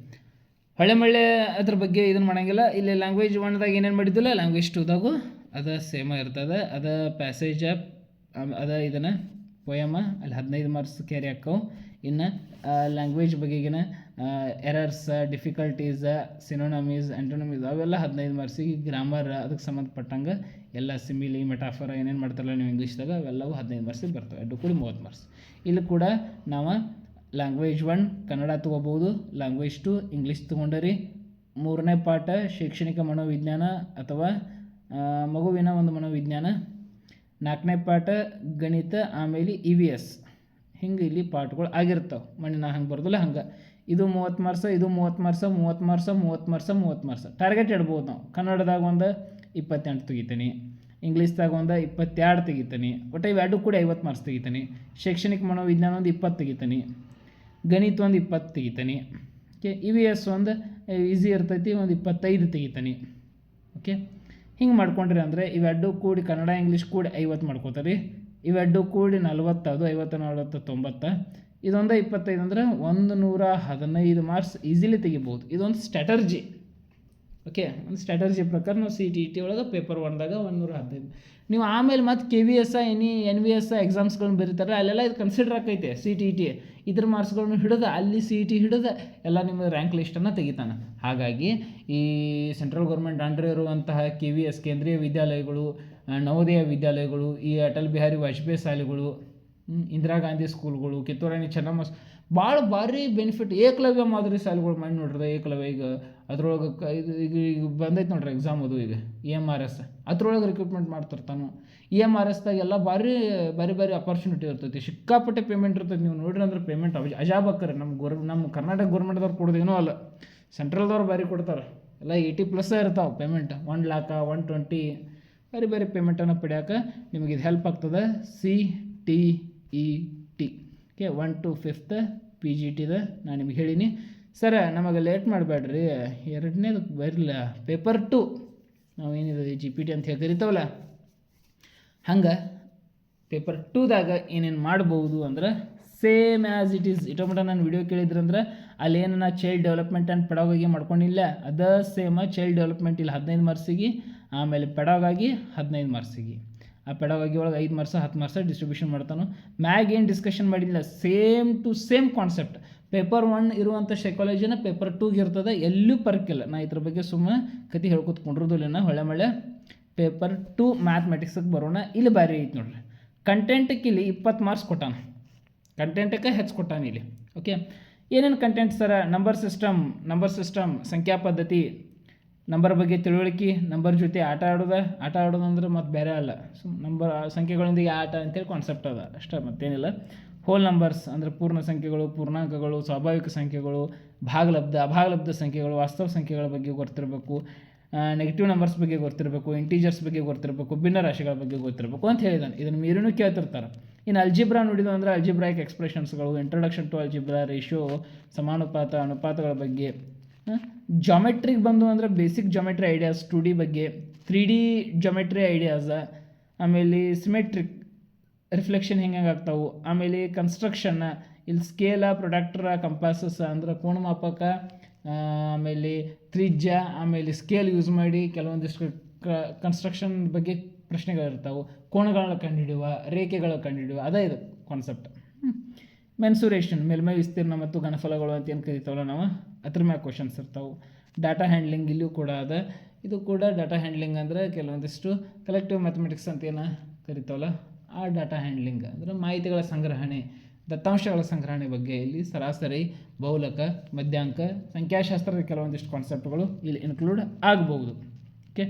ಹೊಳೆಮಳೆ ಅದ್ರ ಬಗ್ಗೆ ಇದನ್ನು ಮಾಡೋಂಗಿಲ್ಲ. ಇಲ್ಲಿ ಲ್ಯಾಂಗ್ವೇಜ್ 1ದಾಗ ಏನೇನು ಮಾಡಿದ್ದಿಲ್ಲ ಲ್ಯಾಂಗ್ವೇಜ್ 2ದಾಗೂ ಸೇಮ ಇರ್ತದೆ. ಪ್ಯಾಸೇಜ ಇದನ್ನು ಪೋಯಮ ಅಲ್ಲಿ 15 ಮಾರ್ಕ್ಸ್ ಕ್ಯಾರಿ ಆಕ್ಕವು. ಇನ್ನು ಲ್ಯಾಂಗ್ವೇಜ್ ಬಗೆಗಿನ ಎರರ್ಸ್, ಡಿಫಿಕಲ್ಟೀಸ್, ಸಿನೋನಮೀಸ್, ಆ್ಯಂಟೋನಮೀಸ್ ಅವೆಲ್ಲ 15 ಮಾರ್ಕ್ಸಿಗೆ. ಗ್ರಾಮರ್ ಅದಕ್ಕೆ ಸಂಬಂಧಪಟ್ಟಂಗೆ ಎಲ್ಲ ಸಿಮಿಲಿ, ಮೆಟಾಫರ ಏನೇನು ಮಾಡ್ತಾರಲ್ಲ ನೀವು ಇಂಗ್ಲೀಷ್ದಾಗ ಅವೆಲ್ಲವೂ 15 ಮಾರ್ಕ್ಸಿಗೆ ಬರ್ತವೆ. ಎರಡು ಕೂಡಿ 30 ಮಾರ್ಕ್ಸ್. ಇಲ್ಲಿ ಕೂಡ ನಾವು ಲ್ಯಾಂಗ್ವೇಜ್ 1 ಕನ್ನಡ ತೊಗೋಬೋದು, ಲ್ಯಾಂಗ್ವೇಜ್ 2 ಇಂಗ್ಲೀಷ್ ತೊಗೊಂಡರಿ. 3ನೇ ಪಾಠ ಶೈಕ್ಷಣಿಕ ಮನೋವಿಜ್ಞಾನ ಅಥವಾ ಮಗುವಿನ ಒಂದು ಮನೋವಿಜ್ಞಾನ. 4ನೇ ಪಾಠ ಗಣಿತ, ಆಮೇಲೆ EVS. ಹಿಂಗೆ ಇಲ್ಲಿ ಪಾಠಗಳು ಆಗಿರ್ತಾವೆ. ಮಣ್ಣಿನ ಹಂಗೆ ಬರ್ದಲ್ಲ ಹಂಗೆ. ಇದು 30 ಮಾರ್ಕ್ಸ್, ಇದು 30 marks, 30 marks, 30 marks, 30 marks target ಇಡ್ಬೋದು ನಾವು. ಕನ್ನಡದಾಗ ಒಂದು 28 ತೆಗಿತೀನಿ, ಇಂಗ್ಲೀಷ್ದಾಗ ಒಂದು 22 ತೆಗಿತೀನಿ, ಒಟ್ಟು ಇವೆರಡು ಕೂಡ 50 ಮಾರ್ಕ್ಸ್ ತೆಗಿತೀನಿ. ಶೈಕ್ಷಣಿಕ ಮನೋವಿಜ್ಞಾನ ಒಂದು 20 ತೆಗಿತೀನಿ, ಗಣಿತ ಒಂದು 20 ತೆಗಿತೀನಿ. ಓಕೆ, EVS ಒಂದು ಈಸಿ ಇರ್ತೈತಿ, ಒಂದು 25 ತೆಗಿತೀನಿ. ಓಕೆ, ಹಿಂಗೆ ಮಾಡ್ಕೊಂಡ್ರಿ ಅಂದರೆ ಇವೆರಡು ಕೂಡಿ ಕನ್ನಡ ಇಂಗ್ಲೀಷ್ ಕೂಡಿ 50 ಮಾಡ್ಕೋತಾರೆ. ಇವೆರಡು ಕೂಡಿ 40, ಅದು 50, 40, 90. ಇದೊಂದು 25 ಅಂದರೆ 115 ಮಾರ್ಕ್ಸ್ ಈಸಿಲಿ ತೆಗಿಬೋದು. ಇದೊಂದು ಸ್ಟ್ರಾಟರ್ಜಿ. ಓಕೆ, ಒಂದು ಸ್ಟ್ರಾಟರ್ಜಿ ಪ್ರಕಾರ ನಾವು CTET ಒಳಗೆ ಪೇಪರ್ 1ದಾಗ 115. ನೀವು ಆಮೇಲೆ ಮತ್ತು KVS, NVS ಎಕ್ಸಾಮ್ಸ್ಗಳನ್ನ ಬರೀತಾರೆ, ಅಲ್ಲೆಲ್ಲ ಇದು ಕನ್ಸಿಡರ್ ಆಕೈತೆ. CTET ಇದ್ರ ಮಾರ್ಕ್ಸ್ಗಳನ್ನು ಹಿಡಿದು ಅಲ್ಲಿ CET ಹಿಡಿದು ಎಲ್ಲ ನಿಮ್ಮ ರ್ಯಾಂಕ್ ಲಿಸ್ಟನ್ನು ತೆಗಿತಾನೆ. ಹಾಗಾಗಿ ಈ ಸೆಂಟ್ರಲ್ ಗೌರ್ಮೆಂಟ್ ಅಂಡರ್ ಇರುವಂತಹ KVS ಕೇಂದ್ರೀಯ ವಿದ್ಯಾಲಯಗಳು, ನವೋದಯ ವಿದ್ಯಾಲಯಗಳು, ಈ ಅಟಲ್ ಬಿಹಾರಿ ವಾಜಪೇಯಿ ಶಾಲೆಗಳು, ಇಂದಿರಾ ಗಾಂಧಿ ಸ್ಕೂಲ್ಗಳು, ಕಿತ್ತೂರಾಣಿ ಚೆನ್ನಮ್ಮ, ಭಾಳ ಭಾರಿ ಬೆನಿಫಿಟ್. ಏಕಲವ್ಯ ಮಾದರಿ ಶಾಲೆಗಳು ಮಾಡಿ ನೋಡ್ರಿ. ಏಕಲವ್ಯ ಈಗ ಅದ್ರೊಳಗೆ ಈಗ ಬಂದೈತೆ ನೋಡ್ರಿ ಎಕ್ಸಾಮ್. ಅದು ಈಗ EMRS ಅದ್ರೊಳಗೆ ರಿಕ್ರೂಟ್ಮೆಂಟ್ ಮಾಡ್ತಿರ್ತಾನು. EMRSದಾಗ ಎಲ್ಲ ಭಾರಿ ಅಪರ್ಚುನಿಟಿ ಇರ್ತೈತಿ. ಸಿಕ್ಕಾಪಟ್ಟೆ ಪೇಮೆಂಟ್ ಇರ್ತೈತಿ. ನೀವು ನೋಡ್ರಿ ಅಂದ್ರೆ ಪೇಮೆಂಟ್ ಅಜಾಬಕ್ಕರೆ. ನಮ್ಮ ಕರ್ನಾಟಕ ಗೌರ್ಮೆಂಟ್ದವ್ರು ಕೊಡೋದೇನೋ ಅಲ್ಲ, ಸೆಂಟ್ರಲ್ದವ್ರು ಭಾರಿ ಕೊಡ್ತಾರೆ. ಎಲ್ಲ 80+ ಇರ್ತಾವೆ ಪೇಮೆಂಟ್. 1 lakh 120 ಭಾರಿ ಪೇಮೆಂಟನ್ನು ಪಡ್ಯಾಕೆ ನಿಮಗೆ ಇದು ಹೆಲ್ಪ್ ಆಗ್ತದೆ. CTET ಓಕೆ, 1 to 5th PGTದ ನಾನು ನಿಮಗೆ ಹೇಳೀನಿ. ಸರ ನಮಗೆ ಲೇಟ್ ಮಾಡಬೇಡ್ರಿ, ಎರಡನೇದು ಬರಲಿಲ್ಲ ಪೇಪರ್ 2 ನಾವೇನಿದೆ GPT ಅಂತ ಹೇಳಿ ಕರಿತಾವಲ್ಲ, ಹಂಗೆ ಪೇಪರ್ 2ದಾಗ ಏನೇನು ಮಾಡ್ಬೋದು ಅಂದ್ರೆ ಸೇಮ್ ಆ್ಯಸ್ ಇಟ್ ಈಸ್. ಇಟೋಮಟ ನಾನು ವಿಡಿಯೋ ಕೇಳಿದ್ರಂದ್ರೆ ಅಲ್ಲೇನು ನಾ ಚೈಲ್ಡ್ ಡೆವಲಪ್ಮೆಂಟ್ ಆ್ಯಂಡ್ ಪೆಡಾಗೋಗಿ ಮಾಡ್ಕೊಂಡಿಲ್ಲ, ಅದ ಸೇಮ ಚೈಲ್ಡ್ ಡೆವಲಪ್ಮೆಂಟ್ ಇಲ್ಲಿ 15 ಮಾರ್ಕ್ಸಿಗೆ, ಆಮೇಲೆ ಪೆಡಾಗಾಗಿ 15 ಮಾರ್ಕ್ಸಿಗೆ. ಆ ಪೆಡಾಗಾಗಿ ಒಳಗೆ 5 ಮಾರ್ಕ್ಸ್ 10 ಮಾರ್ಕ್ಸ್ ಡಿಸ್ಟ್ರಿಬ್ಯೂಷನ್ ಮಾಡ್ತಾನು. ಮ್ಯಾಗ್ ಏನು ಡಿಸ್ಕಷನ್ ಮಾಡಿಲ್ಲ, same to same concept. Paper 1 ಇರುವಂಥ ಸೈಕಾಲಜಿನ ಪೇಪರ್ 2ಗೆ ಇರ್ತದೆ, ಎಲ್ಲೂ ಪರ್ಕಿಲ್ಲ. ನಾ ಇದ್ರ ಬಗ್ಗೆ ಸುಮ್ಮನೆ ಕತೆ ಹೇಳ್ಕೊತ್ಕೊಂಡಿರೋದಿಲ್ಲ. ಹೊಳೆ ಪೇಪರ್ 2 ಮ್ಯಾಥಮೆಟಿಕ್ಸಿಗೆ ಬರೋಣ. ಇಲ್ಲಿ ಬಾರಿ ಐತೆ ನೋಡ್ರಿ. ಕಂಟೆಂಟಕ್ಕೆ ಇಲ್ಲಿ 20 ಮಾರ್ಕ್ಸ್ ಕೊಟ್ಟಾನ, ಕಂಟೆಂಟಕ್ಕೆ ಹೆಚ್ಚು ಕೊಟ್ಟಾನ ಇಲ್ಲಿ. ಓಕೆ, ಏನೇನು ಕಂಟೆಂಟ್ ಸರ? ನಂಬರ್ ಸಿಸ್ಟಮ್, ಸಂಖ್ಯಾ ಪದ್ಧತಿ, ನಂಬರ್ ಬಗ್ಗೆ ತಿಳುವಳಿಕೆ, ನಂಬರ್ ಜೊತೆ ಆಟ ಆಡೋದು ಅಂದ್ರೆ ಮತ್ತು ಬೇರೆ ಅಲ್ಲ, ಸಂಖ್ಯೆಗಳೊಂದಿಗೆ ಆಟ ಅಂತೇಳಿ ಕಾನ್ಸೆಪ್ಟ್ ಅದ ಅಷ್ಟೇ, ಮತ್ತೇನಿಲ್ಲ. ಹೋಲ್ ನಂಬರ್ಸ್ ಅಂದರೆ ಪೂರ್ಣ ಸಂಖ್ಯೆಗಳು, ಪೂರ್ಣಾಂಕಗಳು, ಸ್ವಾಭಾವಿಕ ಸಂಖ್ಯೆಗಳು, ಭಾಗಲಬ್ಧ, ಅಭಾಗಲಬ್ಧ ಸಂಖ್ಯೆಗಳು, ವಾಸ್ತವ ಸಂಖ್ಯೆಗಳ ಬಗ್ಗೆ ಗೊತ್ತಿರಬೇಕು, ನೆಗೆಟಿವ್ ನಂಬರ್ಸ್ ಬಗ್ಗೆ ಗೊತ್ತಿರಬೇಕು, ಇಂಟೀಜರ್ಸ್ ಬಗ್ಗೆ ಗೊತ್ತಿರಬೇಕು, ಭಿನ್ನ ರಾಶಿಗಳ ಬಗ್ಗೆ ಗೊತ್ತಿರಬೇಕು ಅಂತ ಹೇಳಿದಾನೆ. ಇದನ್ನು ಮೀರಿನೂ ಕೇಳ್ತಿರ್ತಾರೆ. ಇನ್ನು ಅಲ್ಜಿಬ್ರಾ ನೋಡಿದ್ವು ಅಂದರೆ ಅಲ್ಜಿಬ್ರಾಯಿಕ್ ಎಕ್ಸ್ಪ್ರೆಷನ್ಸ್ಗಳು, ಇಂಟ್ರೊಡಕ್ಷನ್ ಟು ಅಲ್ಜಿಬ್ರಾ, ರೇಷಿಯೋ, ಸಮಾನುಪಾತ, ಅನುಪಾತಗಳ ಬಗ್ಗೆ. ಜಾಮೆಟ್ರಿಗೆ ಬಂದು ಅಂದರೆ ಬೇಸಿಕ್ ಜಾಮೆಟ್ರಿ ಐಡಿಯಾಸ್, 2D ಬಗ್ಗೆ, 3D ಜಾಮೆಟ್ರಿ ಐಡಿಯಾಸ್, ಆಮೇಲೆ ಸಿಮೆಟ್ರಿಕ್ ರಿಫ್ಲೆಕ್ಷನ್ ಹೆಂಗೆ ಆಗ್ತಾವೆ, ಆಮೇಲೆ ಕನ್ಸ್ಟ್ರಕ್ಷನ್, ಇಲ್ಲಿ ಸ್ಕೇಲ, ಪ್ರೊಡಕ್ಟ್ರ, ಕಂಪಾಸಸ್ ಅಂದ್ರೆ ಕೋಣಮಾಪಕ, ಆಮೇಲೆ ತ್ರಿಜ್ಯ, ಆಮೇಲೆ ಸ್ಕೇಲ್ ಯೂಸ್ ಮಾಡಿ ಕೆಲವೊಂದಿಷ್ಟು ಕನ್ಸ್ಟ್ರಕ್ಷನ್ ಬಗ್ಗೆ ಪ್ರಶ್ನೆಗಳಿರ್ತಾವೆ. ಕೋಣಗಳನ್ನ ಕಂಡುಹಿಡಿಯುವ, ರೇಖೆಗಳ ಕಂಡುಹಿಡಿಯುವ, ಅದೇ ಇದು ಕಾನ್ಸೆಪ್ಟ್. ಮೆನ್ಸುರೇಷನ್, ಮೇಲ್ಮೈ ವಿಸ್ತೀರ್ಣ ಮತ್ತು ಘನಫಲಗಳು ಅಂತ ಏನು ಕರಿತಾವಲ್ಲ ನಾವು, ಅದ್ರ ಮ್ಯಾಗ ಕ್ವಶನ್ಸ್ ಇರ್ತಾವೆ. ಡಾಟಾ ಹ್ಯಾಂಡ್ಲಿಂಗ್ ಇಲ್ಲಿಯೂ ಕೂಡ ಅದ. ಇದು ಕೂಡ ಡಾಟಾ ಹ್ಯಾಂಡ್ಲಿಂಗ್ ಅಂದರೆ ಕೆಲವೊಂದಿಷ್ಟು ಕಲೆಕ್ಟಿವ್ ಮ್ಯಾಥಮೆಟಿಕ್ಸ್ ಅಂತ ಏನು ಕರಿತಾವಲ್ಲ, ಆ ಡಾಟಾ ಹ್ಯಾಂಡ್ಲಿಂಗ್ ಅಂದರೆ ಮಾಹಿತಿಗಳ ಸಂಗ್ರಹಣೆ, ದತ್ತಾಂಶಗಳ ಸಂಗ್ರಹಣೆ ಬಗ್ಗೆ ಇಲ್ಲಿ ಸರಾಸರಿ, ಬಹುಲಕ, ಮಧ್ಯಾಂಕ, ಸಂಖ್ಯಾಶಾಸ್ತ್ರದ ಕೆಲವೊಂದಿಷ್ಟು ಕಾನ್ಸೆಪ್ಟ್ಗಳು ಇಲ್ಲಿ ಇನ್ಕ್ಲೂಡ್ ಆಗ್ಬೋದು. ಓಕೆ,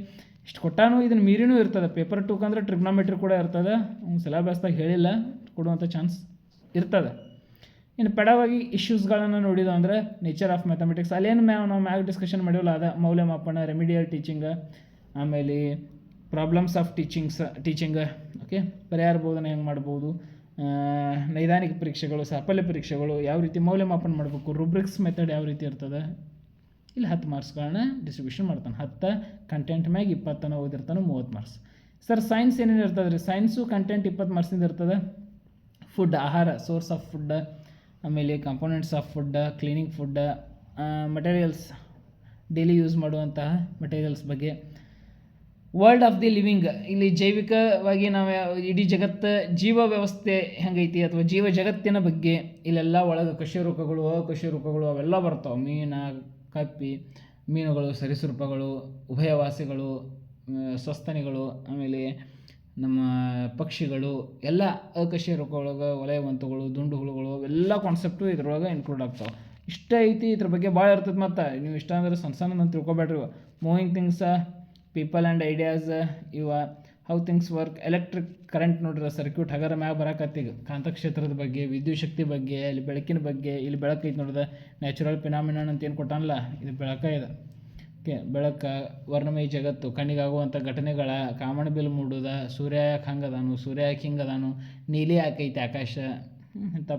ಇಷ್ಟು ಕೊಟ್ಟಾನು ಇದನ್ನು ಮೀರಿನೂ ಇರ್ತದೆ. ಪೇಪರ್ 2 ಅಂದ್ರೆ ಟ್ರಿಗ್ನೋಮೆಟ್ರಿ ಕೂಡ ಇರ್ತದೆ. ಸಿಲೆಬಸ್ದಾಗ ಹೇಳಿಲ್ಲ, ಕೊಡುವಂಥ ಚಾನ್ಸ್ ಇರ್ತದೆ. ಇನ್ನು ಪೆಡವಾಗಿ ಇಶ್ಯೂಸ್ಗಳನ್ನು ನೋಡಿದ ಅಂದರೆ ನೇಚರ್ ಆಫ್ ಮ್ಯಾಥಮೆಟಿಕ್ಸ್, ಅಲ್ಲೇನು ನಾವು ಮ್ಯಾಗ್ ಡಿಸ್ಕಷನ್ ಮಾಡಿವಲ್ಲ, ಅದ ಮೌಲ್ಯಮಾಪನ, ರೆಮಿಡಿಯಲ್ ಟೀಚಿಂಗ್, ಆಮೇಲೆ ಪ್ರಾಬ್ಲಮ್ಸ್ ಆಫ್ ಟೀಚಿಂಗ್, ಓಕೆ, ಪರಿಹಾರ ಬೋಧನೆ ಹೆಂಗೆ ಮಾಡ್ಬೋದು, ನೈದಾನಿಕ ಪರೀಕ್ಷೆಗಳು, ಸಾಫಲ್ಯ ಪರೀಕ್ಷೆಗಳು, ಯಾವ ರೀತಿ ಮೌಲ್ಯಮಾಪನ ಮಾಡಬೇಕು, ರುಬ್ರಿಕ್ಸ್ ಮೆಥಡ್ ಯಾವ ರೀತಿ ಇರ್ತದೆ. ಇಲ್ಲಿ 10 ಮಾರ್ಕ್ಸ್ಗಳನ್ನ ಡಿಸ್ಟ್ರಿಬ್ಯೂಷನ್ ಮಾಡ್ತಾನೆ. 10 ಕಂಟೆಂಟ್ ಮ್ಯಾಗ 20 ಓದಿರ್ತಾನೆ, 30 ಮಾರ್ಕ್ಸ್. ಸರ್ ಸೈನ್ಸ್ ಏನೇನು ಇರ್ತದೆ ರೀ? ಸೈನ್ಸು ಕಂಟೆಂಟ್ 20 ಮಾರ್ಕ್ಸಿಂದ ಇರ್ತದೆ. ಫುಡ್, ಆಹಾರ, ಸೋರ್ಸ್ ಆಫ್ ಫುಡ್, ಆಮೇಲೆ components of food, cleaning food, materials, daily use ಮಾಡುವಂತಹ ಮಟೀರಿಯಲ್ಸ್ ಬಗ್ಗೆ. ವರ್ಲ್ಡ್ ಆಫ್ ದಿ ಲಿವಿಂಗ್, ಇಲ್ಲಿ ಜೈವಿಕವಾಗಿ ನಾವು ಇಡೀ ಜಗತ್ತು ಜೀವ ವ್ಯವಸ್ಥೆ ಹೆಂಗೈತಿ ಅಥವಾ ಜೀವ ಜಗತ್ತಿನ ಬಗ್ಗೆ ಇಲ್ಲೆಲ್ಲ ಒಳಗೆ ಕಶೇರುಕಗಳು, ಅಕಶೇರುಕಗಳು ಅವೆಲ್ಲ ಬರ್ತಾವೆ. ಮೀನು, ಕಪ್ಪಿ, ಮೀನುಗಳು, ಸರೀಸೃಪಗಳು, ಉಭಯವಾಸಿಗಳು, ಸಸ್ತನಿಗಳು, ಆಮೇಲೆ ನಮ್ಮ ಪಕ್ಷಿಗಳು, ಎಲ್ಲ ಅಕಶೇರುಕಗಳೊಳಗೆ ವಲಯವಂತುಗಳು, ದುಂಡುಹುಳುಗಳು, ಅವೆಲ್ಲ ಕಾನ್ಸೆಪ್ಟು ಇದ್ರೊಳಗೆ ಇನ್ಕ್ಲೂಡ್ ಆಗ್ತಾವೆ. ಇಷ್ಟ ಐತಿ, ಇದ್ರ ಬಗ್ಗೆ ಭಾಳ ಇರ್ತದೆ. ಮತ್ತು ನೀವು ಇಷ್ಟ ಅಂದ್ರೆ ಸಣ್ಣ ಅಂತ ತಿಳ್ಕೊಬೇಡ್ರಿ. Moving things, people and ideas, ಇವ how things work, electric current ನೋಡ್ರಿ, ಸರ್ಕ್ಯೂಟ್ ಹಗರ ಮ್ಯಾಗ ಬರಕತ್ತೀಗ, ಕಾಂತಕ್ಷೇತ್ರದ ಬಗ್ಗೆ, ವಿದ್ಯುತ್ ಶಕ್ತಿ ಬಗ್ಗೆ, ಇಲ್ಲಿ ಬೆಳಕಿನ ಬಗ್ಗೆ, ಇಲ್ಲಿ ಬೆಳಕೈತೆ ನೋಡಿದ, ನ್ಯಾಚುರಲ್ ಫಿನಾಮಿನಾನ್ ಅಂತ ಏನು ಕೊಟ್ಟಾನಲ್ಲ, ಇದು ಬೆಳಕ ಇದೆ. ಓಕೆ, ಬೆಳಕ, ವರ್ಣಮಯ ಜಗತ್ತು, ಕಣ್ಣಿಗಾಗುವಂಥ ಘಟನೆಗಳ, ಕಾಮನಬಿಲ್ಲು ಮೂಡೋದ, ಸೂರ್ಯ ಯಾಕೆ ಹಂಗದಾನು, ಸೂರ್ಯ ಯಾಕೆ ಹಿಂಗದಾನು, ನೀಲಿ ಯಾಕೈತೆ ಆಕಾಶ, ಇಂಥ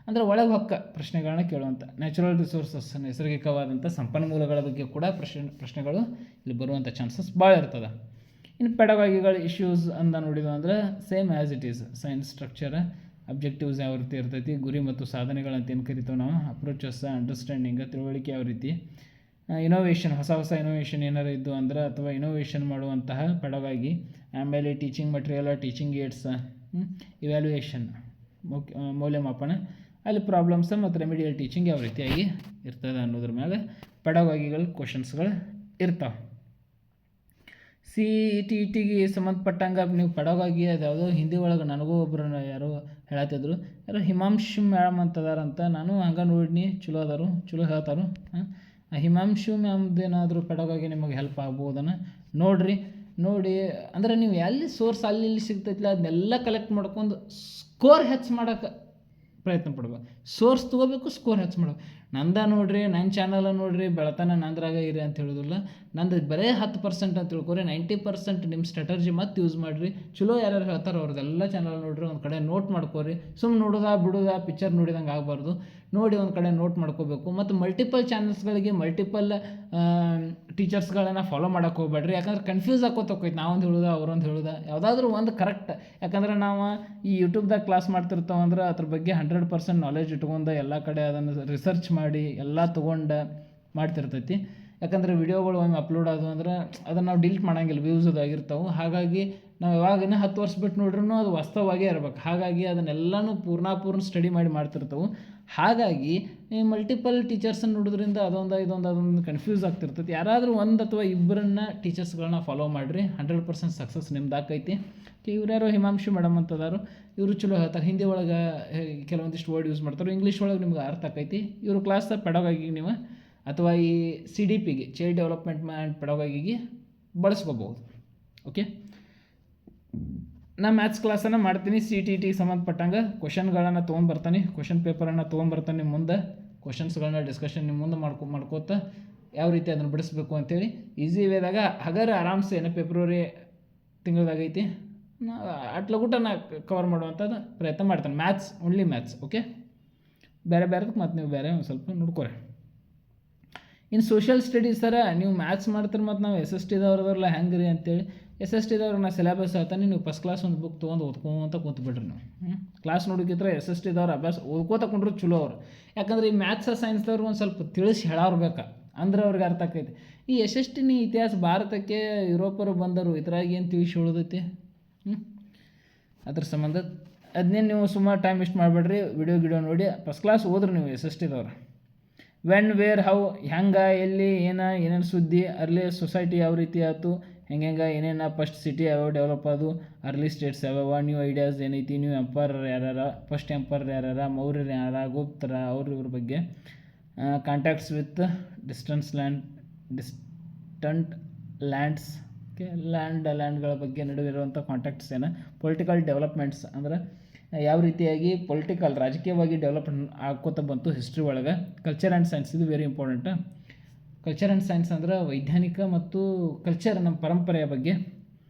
ಅಂದರೆ ಒಳಗೆ ಹೊಕ್ಕ ಪ್ರಶ್ನೆಗಳನ್ನ ಕೇಳುವಂಥ. ನ್ಯಾಚುರಲ್ ರಿಸೋರ್ಸಸ್, ನೈಸರ್ಗಿಕವಾದಂಥ ಸಂಪನ್ಮೂಲಗಳ ಬಗ್ಗೆ ಕೂಡ ಪ್ರಶ್ನೆಗಳು ಇಲ್ಲಿ ಬರುವಂಥ ಚಾನ್ಸಸ್ ಭಾಳ ಇರ್ತದೆ. ಇನ್ನು ಪೆಡಗಾಗಿಗಳ ಇಶ್ಯೂಸ್ ಅಂತ ನೋಡಿದ್ವು ಅಂದರೆ same as it is. Science structure, objectives ಯಾವ ರೀತಿ ಇರ್ತೈತಿ, ಗುರಿ ಮತ್ತು ಸಾಧನೆಗಳಂತ ಏನು ಕರಿತೀವಿ ನಾವು, ಅಪ್ರೋಚಸ್, ಅಂಡರ್ಸ್ಟ್ಯಾಂಡಿಂಗ್, ತಿಳುವಳಿಕೆ ಯಾವ ರೀತಿ, ಇನೋವೇಷನ್, ಹೊಸ ಇನೋವೇಷನ್ ಏನಾರು ಇದ್ದು ಅಂದ್ರೆ ಅಥವಾ ಇನೋವೇಷನ್ ಮಾಡುವಂತಹ ಪೆಡಗಾಗಿ, ಆಮೇಲೆ teaching material, teaching AIDS, evaluation, ಮೌಲ್ಯಮಾಪನ, ಅಲ್ಲಿ ಪ್ರಾಬ್ಲಮ್ಸ್ ಮತ್ತು ರೆಮಿಡಿಯಲ್ ಟೀಚಿಂಗ್ ಯಾವ ರೀತಿಯಾಗಿ ಇರ್ತದೆ ಅನ್ನೋದ್ರ ಮೇಲೆ ಪೆಡಗಾಗಿಗಳು ಕ್ವಶನ್ಸ್ಗಳು ಇರ್ತಾವೆ. CET ಸಂಬಂಧಪಟ್ಟಂಗೆ ನೀವು ಪೆಡಗಾಗಿ ಅದು ಯಾವುದೋ ಹಿಂದಿ ಒಳಗೆ ನನಗೂ ಒಬ್ಬರು ಯಾರೋ ಹೇಳತ್ತಿದ್ರು, ಯಾರೋ ಹಿಮಾಂಶು ಮ್ಯಾಮ್ ಅಂತದಾರಂತ. ನಾನು ಹಂಗೆ ನೋಡಿನಿ, ಚಲೋ ಅದಾರು, ಚಲೋ ಹೇಳ್ತಾರು. ಹಿಮಾಂಶು ಮ್ಯಾಮ್ದೇನಾದರೂ ಪೆಡಗಾಗಿ ನಿಮಗೆ ಹೆಲ್ಪ್ ಆಗ್ಬೋದನ್ನ ನೋಡಿರಿ. ನೋಡಿ ಅಂದರೆ ನೀವು ಎಲ್ಲಿ ಸೋರ್ಸ್ ಅಲ್ಲಿ ಇಲ್ಲಿ ಸಿಗ್ತೈತಿಲ್ಲ ಅದನ್ನೆಲ್ಲ ಕಲೆಕ್ಟ್ ಮಾಡ್ಕೊಂಡು ಸ್ಕೋರ್ ಹೆಚ್ಚು ಮಾಡೋಕ್ಕೆ ಪ್ರಯತ್ನ ಪಡ್ಬೇಕು. ಸೋರ್ಸ್ ತೊಗೋಬೇಕು, ಸ್ಕೋರ್ ಹೆಚ್ಚು ಮಾಡ್ಬೇಕು. ನಂದು ನೋಡಿರಿ, ನನ್ನ ಚಾನಲ್ ನೋಡಿರಿ, ಬೆಳತನ ನಂದ್ರಾಗ ಇರಿ ಅಂತ ಹೇಳೋದಿಲ್ಲ. ನಂದು ಬರೀ 10% ಅಂತ ತಿಳ್ಕೊರಿ, 90% ನಿಮ್ಮ ಸ್ಟ್ರಾಟರ್ಜಿ ಮತ್ತೆ ಯೂಸ್ ಮಾಡಿರಿ. ಚಲೋ ಯಾರ್ಯಾರು ಹೇಳ್ತಾರೆ ಅವ್ರದ್ದೆಲ್ಲ ಚಾನಲ್ ನೋಡಿರಿ, ಒಂದು ಕಡೆ ನೋಟ್ ಮಾಡ್ಕೋರಿ. ಸುಮ್ಮನೆ ನೋಡೋದಾ ಬಿಡೋದಾ, ಪಿಕ್ಚರ್ ನೋಡಿದಂಗೆ ಆಗಬಾರ್ದು. ನೋಡಿ ಒಂದು ಕಡೆ ನೋಟ್ ಮಾಡ್ಕೋಬೇಕು. ಮತ್ತು ಮಲ್ಟಿಪಲ್ ಚಾನಲ್ಸ್ಗಳಿಗೆ ಮಲ್ಟಿಪಲ್ ಟೀಚರ್ಸ್ಗಳನ್ನು ಫಾಲೋ ಮಾಡೋಕೆ ಹೋಗ್ಬೇಡ್ರಿ. ಯಾಕಂದ್ರೆ ಕನ್ಫ್ಯೂಸ್ ಆಕೋತ ಹೋಗ್ತೈತೆ. ನಾವೊಂದು ಹೇಳೋದು ಅವ್ರೊಂದು ಹೇಳೋದು, ಯಾವುದಾದ್ರೂ ಒಂದು ಕರೆಕ್ಟ್. ಯಾಕಂದ್ರೆ ನಾವು ಈ ಯೂಟ್ಯೂಬ್ದಾಗ ಕ್ಲಾಸ್ ಮಾಡ್ತಿರ್ತಾವೆ ಅಂದ್ರೆ ಅದ್ರ ಬಗ್ಗೆ 100% ನಾಲೆಜ್ ಇಟ್ಕೊಂಡು ಎಲ್ಲ ಕಡೆ ಅದನ್ನು ರಿಸರ್ಚ್ ಮಾಡಿ ಎಲ್ಲ ತೊಗೊಂಡು ಮಾಡ್ತಿರ್ತೈತಿ. ಯಾಕಂದರೆ ವಿಡಿಯೋಗಳು ಒಮ್ಮೆ ಅಪ್ಲೋಡ್ ಆದವು ಅಂದ್ರೆ ಅದನ್ನು ನಾವು ಡಿಲೀಟ್ ಮಾಡೋಂಗಿಲ್ಲ, ವ್ಯೂಸ್ ಅದಾಗಿರ್ತಾವೆ. ಹಾಗಾಗಿ ನಾವು ಯಾವಾಗಿನ 10 ವರ್ಷ ಬಿಟ್ಟು ನೋಡ್ರೂ ಅದು ವಾಸ್ತವವಾಗೇ ಇರ್ಬೇಕು. ಹಾಗಾಗಿ ಅದನ್ನೆಲ್ಲನೂ ಪೂರ್ಣ ಸ್ಟಡಿ ಮಾಡಿ ಮಾಡ್ತಿರ್ತವೆ. ಹಾಗಾಗಿ ಈ ಮಲ್ಟಿಪಲ್ ಟೀಚರ್ಸನ್ನು ನೋಡೋದ್ರಿಂದ ಅದೊಂದು ಕನ್ಫ್ಯೂಸ್ ಆಗ್ತಿರ್ತೈತಿ. ಯಾರಾದರೂ ಒಂದು ಅಥವಾ ಇಬ್ಬರನ್ನ ಟೀಚರ್ಸ್ಗಳನ್ನ ಫಾಲೋ ಮಾಡಿರಿ, 100% ಸಕ್ಸಸ್ ನಿಮ್ದು ಆಕೈತಿ. ಇವ್ರ್ಯಾರೋ ಹಿಮಾಂಶು ಮೇಡಮ್ ಅಂತದಾರು, ಇವರು ಚಲೋ ಹೇಳ್ತಾರೆ. ಹಿಂದಿ ಒಳಗೆ ಕೆಲವೊಂದಿಷ್ಟು ವರ್ಡ್ ಯೂಸ್ ಮಾಡ್ತಾರೆ, ಇಂಗ್ಲೀಷ್ ಒಳಗೆ ನಿಮ್ಗೆ ಅರ್ಥ ಆಕೈತಿ. ಇವರು ಕ್ಲಾಸ್ ಪೆಡಗಾಗಿ ನೀವು ಅಥವಾ ಈ CDPಗೆ, ಚೈಲ್ಡ್ ಡೆವಲಪ್ಮೆಂಟ್ ಆ್ಯಂಡ್ ಪೆಡಗಾಗಿಗೆ ಬಳಸ್ಕೋಬೋದು. ಓಕೆ, ನಾನು ಮ್ಯಾಥ್ಸ್ ಕ್ಲಾಸನ್ನು ಮಾಡ್ತೀನಿ. CET ಸಂಬಂಧಪಟ್ಟಂಗೆ ಕ್ವಶನ್ಗಳನ್ನು ತೊಗೊಂಬರ್ತಾನೆ, ಕ್ವಶನ್ ಪೇಪರನ್ನು ತೊಗೊಂಬರ್ತಾನೆ. ನಿಮ್ಮ ಮುಂದೆ ಕ್ವಶನ್ಸ್ಗಳನ್ನ ಡಿಸ್ಕಷನ್ ನಿಮ್ಮ ಮುಂದೆ ಮಾಡ್ಕೋತ ಯಾವ ರೀತಿ ಅದನ್ನು ಬಿಡಿಸ್ಬೇಕು ಅಂತೇಳಿ ಈಸಿ ವೇದಾಗ ಹಾಗಾದ್ರೆ ಆರಾಮ್ಸೆ ಫೆಬ್ರವರಿ ತಿಂಗಳದಾಗೈತಿ ಅಟ್ಲಗೂಟ ನಾ ಕವರ್ ಮಾಡುವಂಥದ್ದು ಪ್ರಯತ್ನ ಮಾಡ್ತಾನೆ. Maths, only maths. ಓಕೆ, ಬೇರೆದಕ್ಕೆ ಮತ್ತು ನೀವು ಬೇರೆ ಒಂದು ಸ್ವಲ್ಪ ನೋಡ್ಕೊರಿ. ಇನ್ನು ಸೋಷಿಯಲ್ ಸ್ಟಡೀಸ್ ಸರ ನೀವು ಮ್ಯಾಥ್ಸ್ ಮಾಡ್ತಾರೆ. ಮತ್ತು ನಾವು SST ದವ್ರದವ್ರಲ್ಲ ಹೆಂಗೆ ರೀ ಅಂತೇಳಿ SST ನಾ ಸಿಲೆಬಸ್ ಹೇಳ್ತಾನೆ. ನೀವು ಫಸ್ಟ್ ಕ್ಲಾಸ್ ಒಂದು ಬುಕ್ ತೊಗೊಂಡು ಓದ್ಕೊಂತ ಕೂತ್ಬಿಡ್ರಿ. ನೀವು ಕ್ಲಾಸ್ ನೋಡೋಕ್ಕಿಂತ SST ದವ್ರು ಅಭ್ಯಾಸ ಓದ್ಕೋತ ಕೊಂಡ್ರು ಚಲೋ ಅವ್ರು. ಯಾಕಂದ್ರೆ ಈ ಮ್ಯಾಥ್ಸ್ ಸೈನ್ಸ್ದವ್ರಿಗೆ ಒಂದು ಸ್ವಲ್ಪ ತಿಳಿಸಿ ಹೇಳೋರ್ಬೇಕು, ಅಂದ್ರೆ ಅವ್ರಿಗೆ ಅರ್ಥ ಆಕೈತಿ. ಈ SST ಇತಿಹಾಸ ಭಾರತಕ್ಕೆ ಯುರೋಪರು ಬಂದರು, ಇದ್ರಾಗ ಏನು ತಿಳಿಸಿ ಹೇಳೋದೈತಿ? ಅದ್ರ ಸಂಬಂಧ ಅದನ್ನೇ ನೀವು ಸುಮಾರು ಟೈಮ್ ವೇಸ್ಟ್ ಮಾಡಬೇಡ್ರಿ, ವಿಡಿಯೋ ನೋಡಿ ಫಸ್ಟ್ ಕ್ಲಾಸ್ ಹೋದ್ರಿ ನೀವು SSTದವ್ರು. ವೆನ್, ವೇರ್, ಹೌ, ಹೆಂಗೆ, ಎಲ್ಲಿ, ಏನೇನು ಸುದ್ದಿ, ಅರ್ಲಿ ಸೊಸೈಟಿ ಯಾವ ರೀತಿ ಆಯ್ತು, ಹೆಂಗೆ ಏನೇನು ಫಸ್ಟ್ ಸಿಟಿ ಯಾವ ಡೆವಲಪ್ ಆದು, ಅರ್ಲಿ ಸ್ಟೇಟ್ಸ್ ಯಾವ್ಯಾವ, ನ್ಯೂ ಐಡಿಯಾಸ್ ಏನೈತಿ, ನ್ಯೂ ಎಂಪೈರ್ ಯಾರ್ಯಾರ, ಫಸ್ಟ್ ಎಂಪೈರ್ ಯಾರ್ಯಾರ, ಮೌರ್ಯರು ಯಾರ, ಗುಪ್ತರ ಇವ್ರ ಬಗ್ಗೆ, ಕಾಂಟ್ಯಾಕ್ಟ್ಸ್ ವಿತ್ ಡಿಸ್ಟೆಂಟ್ ಲ್ಯಾಂಡ್ಸ್, ಲ್ಯಾಂಡ್ಗಳ ಬಗ್ಗೆ ನಡುವಿರುವಂಥ ಕಾಂಟ್ಯಾಕ್ಟ್ಸ್ ಏನು, ಪೊಲಿಟಿಕಲ್ ಡೆವಲಪ್ಮೆಂಟ್ಸ್ ಅಂದ್ರೆ ಯಾವ ರೀತಿಯಾಗಿ ರಾಜಕೀಯವಾಗಿ ಡೆವಲಪ್ಮೆಂಟ್ ಆಗೋತ ಬಂತು ಹಿಸ್ಟ್ರಿ ಒಳಗೆ. ಕಲ್ಚರ್ ಆ್ಯಂಡ್ ಸೈನ್ಸ್ ಇದು very important. Culture and science ಅಂದ್ರೆ ವೈಜ್ಞಾನಿಕ ಮತ್ತು ಕಲ್ಚರ್, ನಮ್ಮ ಪರಂಪರೆಯ ಬಗ್ಗೆ.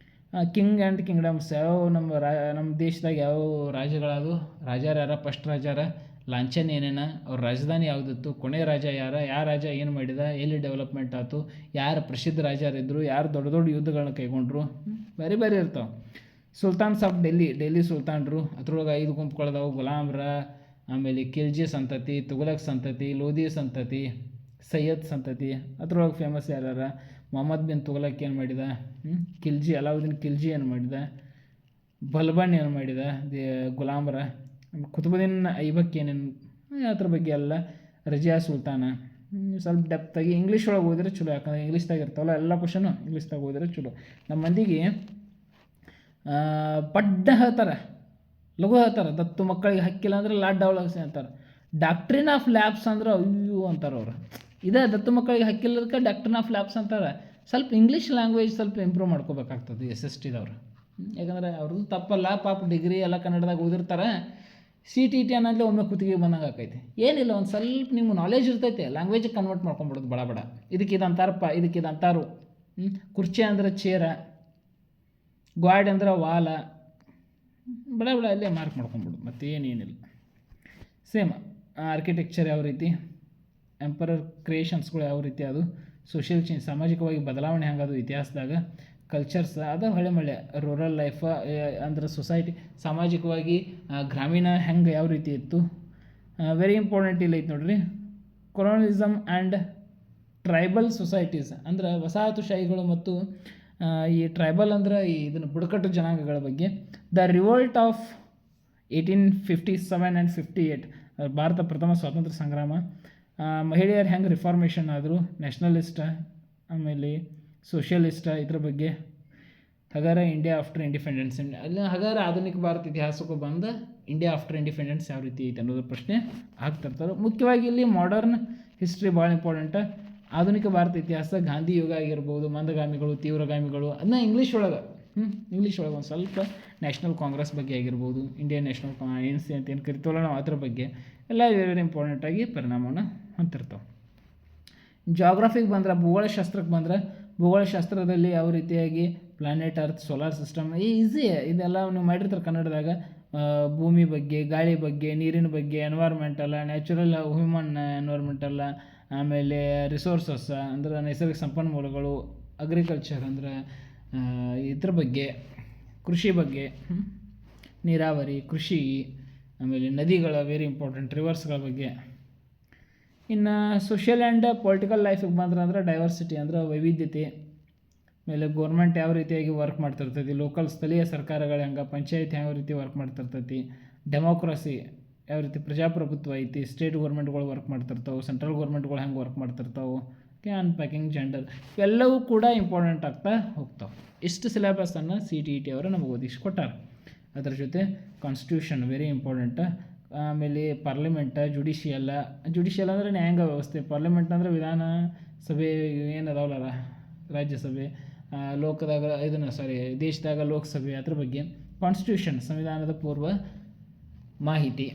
ಕಿಂಗ್ ಆ್ಯಂಡ್ ಕಿಂಗ್ಡಮ್ಸ್, ಯಾವ ನಮ್ಮ ದೇಶದಾಗ ಯಾವ ರಾಜ್ಯಗಳದು, ರಾಜಾರ ಯಾರ, ಫಸ್ಟ್ ರಾಜಾರ, ಲಾಂಛನ ಏನೇನ, ಅವ್ರ ರಾಜಧಾನಿ ಯಾವುದಿತ್ತು, ಕೊನೆ ರಾಜ ಯಾವ ರಾಜ ಏನು ಮಾಡಿದ, ಎಲ್ಲಿ ಡೆವಲಪ್ಮೆಂಟ್ ಆಯ್ತು, ಯಾರು ಪ್ರಸಿದ್ಧ ರಾಜರಿದ್ದರು, ಯಾರು ದೊಡ್ಡ ದೊಡ್ಡ ಯುದ್ಧಗಳನ್ನ ಕೈಗೊಂಡ್ರು, ಬೇರೆ ಇರ್ತಾವೆ. ಸುಲ್ತಾನ್ಸ್ ಆಫ್ ಡೆಲ್ಲಿ ಸುಲ್ತಾನ್ರು, ಅದ್ರೊಳಗೆ 5 ಗುಂಪುಗಳದಾವು, ಗುಲಾಮ್ರ, ಆಮೇಲೆ ಖಿಲ್ಜಿ ಸಂತತಿ, ತುಘಲಕ್ ಸಂತತಿ, ಲೋಧಿ ಸಂತತಿ, ಸೈಯದ್ ಸಂತತಿ. ಅದ್ರೊಳಗೆ ಫೇಮಸ್ ಯಾರ್ಯಾರ, ಮೊಹಮ್ಮದ್ ಬಿನ್ ತುಘಲಕ್ ಏನು ಮಾಡಿದ, ಅಲಾವುದ್ದೀನ್ ಖಿಲ್ಜಿ ಏನು ಮಾಡಿದ, ಬಲ್ಬನ್ ಏನು ಮಾಡಿದ, ಗುಲಾಮ್ರ, ಕುತುಬುದ್ದೀನ್ ಐಬಕ್ ಏನೇನು, ಅದ್ರ ಬಗ್ಗೆ ಎಲ್ಲ, ರಜಿಯಾ ಸುಲ್ತಾನ. ಸ್ವಲ್ಪ ಡೆಪ್ತಾಗಿ ಇಂಗ್ಲೀಷ್ ಒಳಗೆ ಓದಿದ್ರೆ ಚಲೋ, ಯಾಕಂದರೆ ಇಂಗ್ಲೀಷ್ದಾಗ ಇರ್ತಾವಲ್ಲ ಎಲ್ಲ ಕ್ವಶನು, ಇಂಗ್ಲೀಷ್ದಾಗ ಓದಿದ್ರೆ ಚಲೋ. ನಮ್ಮ ಮಂದಿಗೆ ಬಡ್ಡ ಹೇಳ್ತಾರೆ, ಲಘು ಹೇಳ್ತಾರೆ. ದತ್ತು ಮಕ್ಕಳಿಗೆ ಹಕ್ಕಿಲ್ಲ ಅಂದ್ರೆ ಲಾಡ್ ಡವಲಕ್ಸಿ ಅಂತಾರೆ. ಡಾಕ್ಟ್ರಿನ್ ಆಫ್ ಲ್ಯಾಬ್ಸ್ ಅಂದ್ರೆ ಅಯ್ಯೋ ಅಂತಾರೆ ಅವರು. ಇದೇ ದತ್ತು ಮಕ್ಕಳಿಗೆ ಹಕ್ಕಿಲ್ಲದಕ್ಕೆ ಡಾಕ್ಟ್ರಿನ್ ಆಫ್ ಲ್ಯಾಬ್ಸ್ ಅಂತಾರೆ. ಸ್ವಲ್ಪ ಇಂಗ್ಲೀಷ್ ಲ್ಯಾಂಗ್ವೇಜ್ ಸ್ವಲ್ಪ ಇಂಪ್ರೂವ್ ಮಾಡ್ಕೋಬೇಕಾಗ್ತದೆ SSTದವ್ರು. ಯಾಕಂದರೆ ಅವ್ರದ್ದು ತಪ್ಪಲ್ಲ, ಪಾಪ ಡಿಗ್ರಿ ಎಲ್ಲ ಕನ್ನಡದಾಗ ಓದಿರ್ತಾರೆ. CTT ಅನ್ನೋದ್ಲೆ ಒಮ್ಮೆ ಕುತ್ತಿಗೆ ಬಂದಂಗೆ ಆಕೈತಿ. ಏನಿಲ್ಲ, ಒಂದು ಸ್ವಲ್ಪ ನಿಮ್ಗೆ ನಾಲೆಜ್ ಇರ್ತೈತೆ, ಲ್ಯಾಂಗ್ವೇಜಿಗೆ ಕನ್ವರ್ಟ್ ಮಾಡ್ಕೊಂಬಿಡೋದು ಬಡ. ಇದಕ್ಕೆ ಇದಂತಾರಪ್ಪ, ಇದಕ್ಕೆ ಇದಂತಾರು. ಕುರ್ಚಿ ಅಂದ್ರೆ ಚೇರ, ಗ್ವಾಡ್ ಅಂದ್ರೆ ವಾಲ, ಬಡ ಅಲ್ಲೇ ಮಾರ್ಕ್ ಮಾಡ್ಕೊಂಬಿಡೋದು, ಮತ್ತೇನೇನಿಲ್ಲ. ಸೇಮ್ ಆರ್ಕಿಟೆಕ್ಚರ್ ಯಾವ ರೀತಿ, ಎಂಪರರ್ ಕ್ರಿಯೇಷನ್ಸ್ಗಳು ಯಾವ ರೀತಿ, ಅದು ಸೋಷಿಯಲ್ ಚೇಂಜ್, ಸಾಮಾಜಿಕವಾಗಿ ಬದಲಾವಣೆ ಹೆಂಗದು ಇತಿಹಾಸದಾಗ, ಕಲ್ಚರ್ಸ್ ಅದು ಹೊಳೆ ರೂರಲ್ ಲೈಫ್ ಅಂದ್ರೆ ಸೊಸೈಟಿ, ಸಾಮಾಜಿಕವಾಗಿ ಗ್ರಾಮೀಣ ಹೆಂಗೆ ಯಾವ ರೀತಿ ಇತ್ತು. ವೆರಿ ಇಂಪಾರ್ಟೆಂಟ್ ಇಲ್ಲ ಐತೆ ನೋಡ್ರಿ, ಕೊಲೋನಿಸಮ್ ಆ್ಯಂಡ್ ಟ್ರೈಬಲ್ ಸೊಸೈಟೀಸ್ ಅಂದ್ರೆ ವಸಾಹತುಶಾಹಿಗಳು ಮತ್ತು ಈ ಟ್ರೈಬಲ್ ಅಂದ್ರೆ ಇದನ್ನು ಬುಡಕಟ್ಟು ಜನಾಂಗಗಳ ಬಗ್ಗೆ. The revolt of 1857 and 58, Bharat ಪ್ರಥಮ ಸ್ವಾತಂತ್ರ್ಯ ಸಂಗ್ರಾಮ. ಮಹಿಳೆಯರು ಹೆಂಗೆ ರಿಫಾರ್ಮೇಷನ್ ಆದರು, ನ್ಯಾಷನಲಿಸ್ಟ, ಆಮೇಲೆ ಸೋಷಿಯಲಿಸ್ಟ, ಇದ್ರ ಬಗ್ಗೆ. ಹಾಗಾರ ಇಂಡಿಯಾ ಆಫ್ಟರ್ ಇಂಡಿಪೆಂಡೆನ್ಸ್, ಅಲ್ಲಿ ಹಾಗಾದ್ರೆ ಆಧುನಿಕ ಭಾರತ ಇತಿಹಾಸಕ್ಕೂ ಬಂದ ಇಂಡಿಯಾ ಆಫ್ಟರ್ ಇಂಡಿಪೆಂಡೆನ್ಸ್ ಯಾವ ರೀತಿ ಐತೆ ಅನ್ನೋದು ಪ್ರಶ್ನೆ ಆಗ್ತಿರ್ತಾರೆ. ಮುಖ್ಯವಾಗಿ ಇಲ್ಲಿ ಮಾಡರ್ನ್ ಹಿಸ್ಟ್ರಿ ಭಾಳ ಇಂಪಾರ್ಟೆಂಟ್. ಆಧುನಿಕ ಭಾರತ ಇತಿಹಾಸ, ಗಾಂಧಿ ಯುಗ ಆಗಿರ್ಬೋದು, ಮಂದಗಾಮಿಗಳು, ತೀವ್ರಗಾಮಿಗಳು, ಅದನ್ನ ಇಂಗ್ಲೀಷ್ ಒಳಗೆ ಒಂದು ಸ್ವಲ್ಪ ನ್ಯಾಷನಲ್ ಕಾಂಗ್ರೆಸ್ ಬಗ್ಗೆ ಆಗಿರ್ಬೋದು, ಇಂಡಿಯನ್ ನ್ಯಾಷನಲ್ ANC ಅಂತ ಏನು ಕರಿತೀವಲ್ಲ ನಾವು, ಅದ್ರ ಬಗ್ಗೆ ಎಲ್ಲ ವೆರಿ ಇಂಪಾರ್ಟೆಂಟಾಗಿ ಪರಿಣಾಮವನ್ನು ಹೊಂದಿರ್ತಾವೆ. ಜಾಗ್ರಫಿಗೆ ಬಂದ್ರೆ, ಭೂಗೋಳಶಾಸ್ತ್ರಕ್ಕೆ ಬಂದ್ರೆ, ಭೂಗೋಳಶಾಸ್ತ್ರದಲ್ಲಿ ಯಾವ ರೀತಿಯಾಗಿ planet, earth, solar system easy, ಇದೆಲ್ಲ ನೀವು ಮಾಡಿರ್ತಾರೆ ಕನ್ನಡದಾಗ. ಭೂಮಿ ಬಗ್ಗೆ, ಗಾಳಿ ಬಗ್ಗೆ, ನೀರಿನ ಬಗ್ಗೆ, ಎನ್ವೈರ್ಮೆಂಟಲ್ಲ, ನ್ಯಾಚುರಲ್ ಹ್ಯೂಮನ್ ಎನ್ವೈರ್ಮೆಂಟಲ್ಲ, ಆಮೇಲೆ ರಿಸೋರ್ಸಸ್ ಅಂದ್ರೆ ನೈಸರ್ಗಿಕ ಸಂಪನ್ಮೂಲಗಳು, ಅಗ್ರಿಕಲ್ಚರ್ ಅಂದ್ರೆ ಇದ್ರ ಬಗ್ಗೆ, ಕೃಷಿ ಬಗ್ಗೆ, ನೀರಾವರಿ, ಕೃಷಿ, ಆಮೇಲೆ ನದಿಗಳ ವೆರಿ ಇಂಪಾರ್ಟೆಂಟ್, ರಿವರ್ಸ್ಗಳ ಬಗ್ಗೆ. ಇನ್ನು ಸೋಷಿಯಲ್ ಆ್ಯಂಡ್ ಪೊಲಿಟಿಕಲ್ ಲೈಫಿಗೆ ಬಂದ್ರೆ ಡೈವರ್ಸಿಟಿ ಅಂದ್ರೆ ವೈವಿಧ್ಯತೆ, ಆಮೇಲೆ ಗೋರ್ಮೆಂಟ್ ಯಾವ ರೀತಿಯಾಗಿ ವರ್ಕ್ ಮಾಡ್ತಿರ್ತೈತಿ, ಲೋಕಲ್ ಸ್ಥಳೀಯ ಸರ್ಕಾರಗಳು ಹೆಂಗೆ, ಪಂಚಾಯತ್ ಯಾವ ರೀತಿ ವರ್ಕ್ ಮಾಡ್ತಿರ್ತೈತಿ, ಡೆಮೋಕ್ರಸಿ ಯಾವ ರೀತಿ, ಪ್ರಜಾಪ್ರಭುತ್ವ ಐತಿ, ಸ್ಟೇಟ್ ಗೌರ್ಮೆಂಟ್ಗಳು ವರ್ಕ್ ಮಾಡ್ತಿರ್ತಾವೆ, ಸೆಂಟ್ರಲ್ ಗೌರ್ಮೆಂಟ್ಗಳು ಹೆಂಗೆ ವರ್ಕ್ ಮಾಡ್ತಿರ್ತಾವೆ, ಅನ್ಪ್ಯಾಕಿಂಗ್, ಜೆಂಡರ್, ಇವೆಲ್ಲವೂ ಕೂಡ ಇಂಪಾರ್ಟೆಂಟ್ ಆಗ್ತಾ ಹೋಗ್ತಾವೆ. ಇಷ್ಟು ಸಿಲೆಬಸನ್ನು CTET ಅವರು ನಮಗೆ ಒದಗಿಸ್ಕೊಟ್ಟಾರೆ. ಅದರ ಜೊತೆ ಕಾನ್ಸ್ಟಿಟ್ಯೂಷನ್ ವೆರಿ ಇಂಪಾರ್ಟೆಂಟ್, ಆಮೇಲೆ ಪಾರ್ಲಿಮೆಂಟ್, ಜುಡಿಷಿಯಲ್ ಅಂದರೆ ನ್ಯಾಯಾಂಗ ವ್ಯವಸ್ಥೆ, ಪಾರ್ಲಿಮೆಂಟ್ ಅಂದರೆ ವಿಧಾನ ಸಭೆ ಏನದಾವಲ್ಲ, ರಾಜ್ಯಸಭೆ, ಲೋಕದಾಗ ದೇಶದಾಗ ಲೋಕಸಭೆ, ಅದ್ರ ಬಗ್ಗೆ. ಕಾನ್ಸ್ಟಿಟ್ಯೂಷನ್ ಸಂವಿಧಾನದ ಪೂರ್ವ ಮಾಹಿತಿ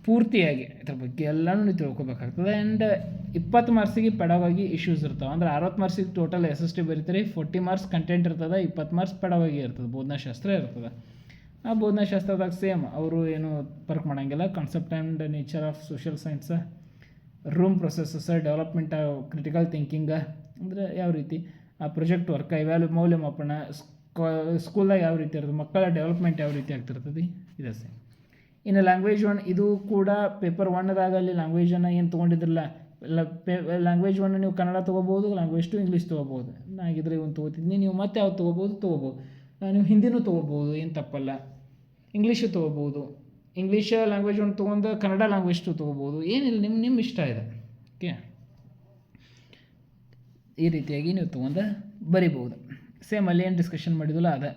ಪೂರ್ತಿಯಾಗಿ ಇದ್ರ ಬಗ್ಗೆ ಎಲ್ಲನೂ ನೀವು ತಿಳ್ಕೊಬೇಕಾಗ್ತದೆ. ಆ್ಯಂಡ್ 20 ಮಾರ್ಕ್ಸಿಗೆ ಪೆಡವಾಗಿ ಇಶ್ಯೂಸ್ ಇರ್ತಾವೆ. ಅಂದ್ರೆ 60 ಮಾರ್ಕ್ಸಿಗೆ ಟೋಟಲ್ SST ಬರೀತಾರೆ, 40 ಮಾರ್ಕ್ಸ್ ಕಂಟೆಂಟ್ ಇರ್ತದೆ, 20 ಮಾರ್ಕ್ಸ್ ಪೆಡವಾಗಿ ಇರ್ತದೆ, ಬೋಧನಾಶಾಸ್ತ್ರ ಇರ್ತದೆ. ಆ ಬೋಧನಾಶಾಸ್ತ್ರದಾಗ ಸೇಮ್ ಅವರು ಏನು ವರ್ಕ್ ಮಾಡೋಂಗಿಲ್ಲ. Concept and nature of social science, room processes, development, critical thinking ಅಂದರೆ ಯಾವ ರೀತಿ, ಆ ಪ್ರೊಜೆಕ್ಟ್ ವರ್ಕ್, ಮೌಲ್ಯಮಾಪನ, ಸ್ಕೂಲ್ದಾಗ ಯಾವ ರೀತಿ ಇರ್ತದೆ, ಮಕ್ಕಳ ಡೆವಲಪ್ಮೆಂಟ್ ಯಾವ ರೀತಿ ಆಗ್ತಿರ್ತದೆ, ಇದೆ ಸೇಮ್. ಇನ್ನು ಲ್ಯಾಂಗ್ವೇಜ್ 1 ಇದು ಕೂಡ ಪೇಪರ್ 1ದಾಗ ಅಲ್ಲಿ ಲ್ಯಾಂಗ್ವೇಜನ್ನು ಏನು ತೊಗೊಂಡಿದ್ರಲ್ಲ, ಲ್ಯಾಂಗ್ವೇಜ್ 1 ನೀವು ಕನ್ನಡ ತೊಗೋಬೋದು, ಲ್ಯಾಂಗ್ವೇಜ್ 2 ಇಂಗ್ಲೀಷ್ ತೊಗೋಬೋದು. ನಾಗಿದ್ರೆ ಇವನು ತೊಗೋತಿದ್ನಿ, ನೀವು ಮತ್ತೆ ಯಾವ್ದು ತೊಗೋಬೋದು. ನೀವು ಹಿಂದಿನೂ ತೊಗೋಬೋದು, ಏನು ತಪ್ಪಲ್ಲ. ಇಂಗ್ಲೀಷು ತೊಗೋಬೋದು, ಇಂಗ್ಲೀಷ್ ಲ್ಯಾಂಗ್ವೇಜ್ ಒಂದು ತೊಗೊಂಡು ಕನ್ನಡ ಲ್ಯಾಂಗ್ವೇಜ್ ತೊಗೋಬೋದು, ಏನಿಲ್ಲ, ನಿಮ್ಮ ಇಷ್ಟ ಇದೆ. ಓಕೆ, ಈ ರೀತಿಯಾಗಿ ನೀವು ತೊಗೊಂಡು ಬರಿಬೋದು. ಸೇಮ್ ಅಲ್ಲಿ ಏನು ಡಿಸ್ಕಷನ್ ಮಾಡಿದ್ವಲ್ಲ ಅದ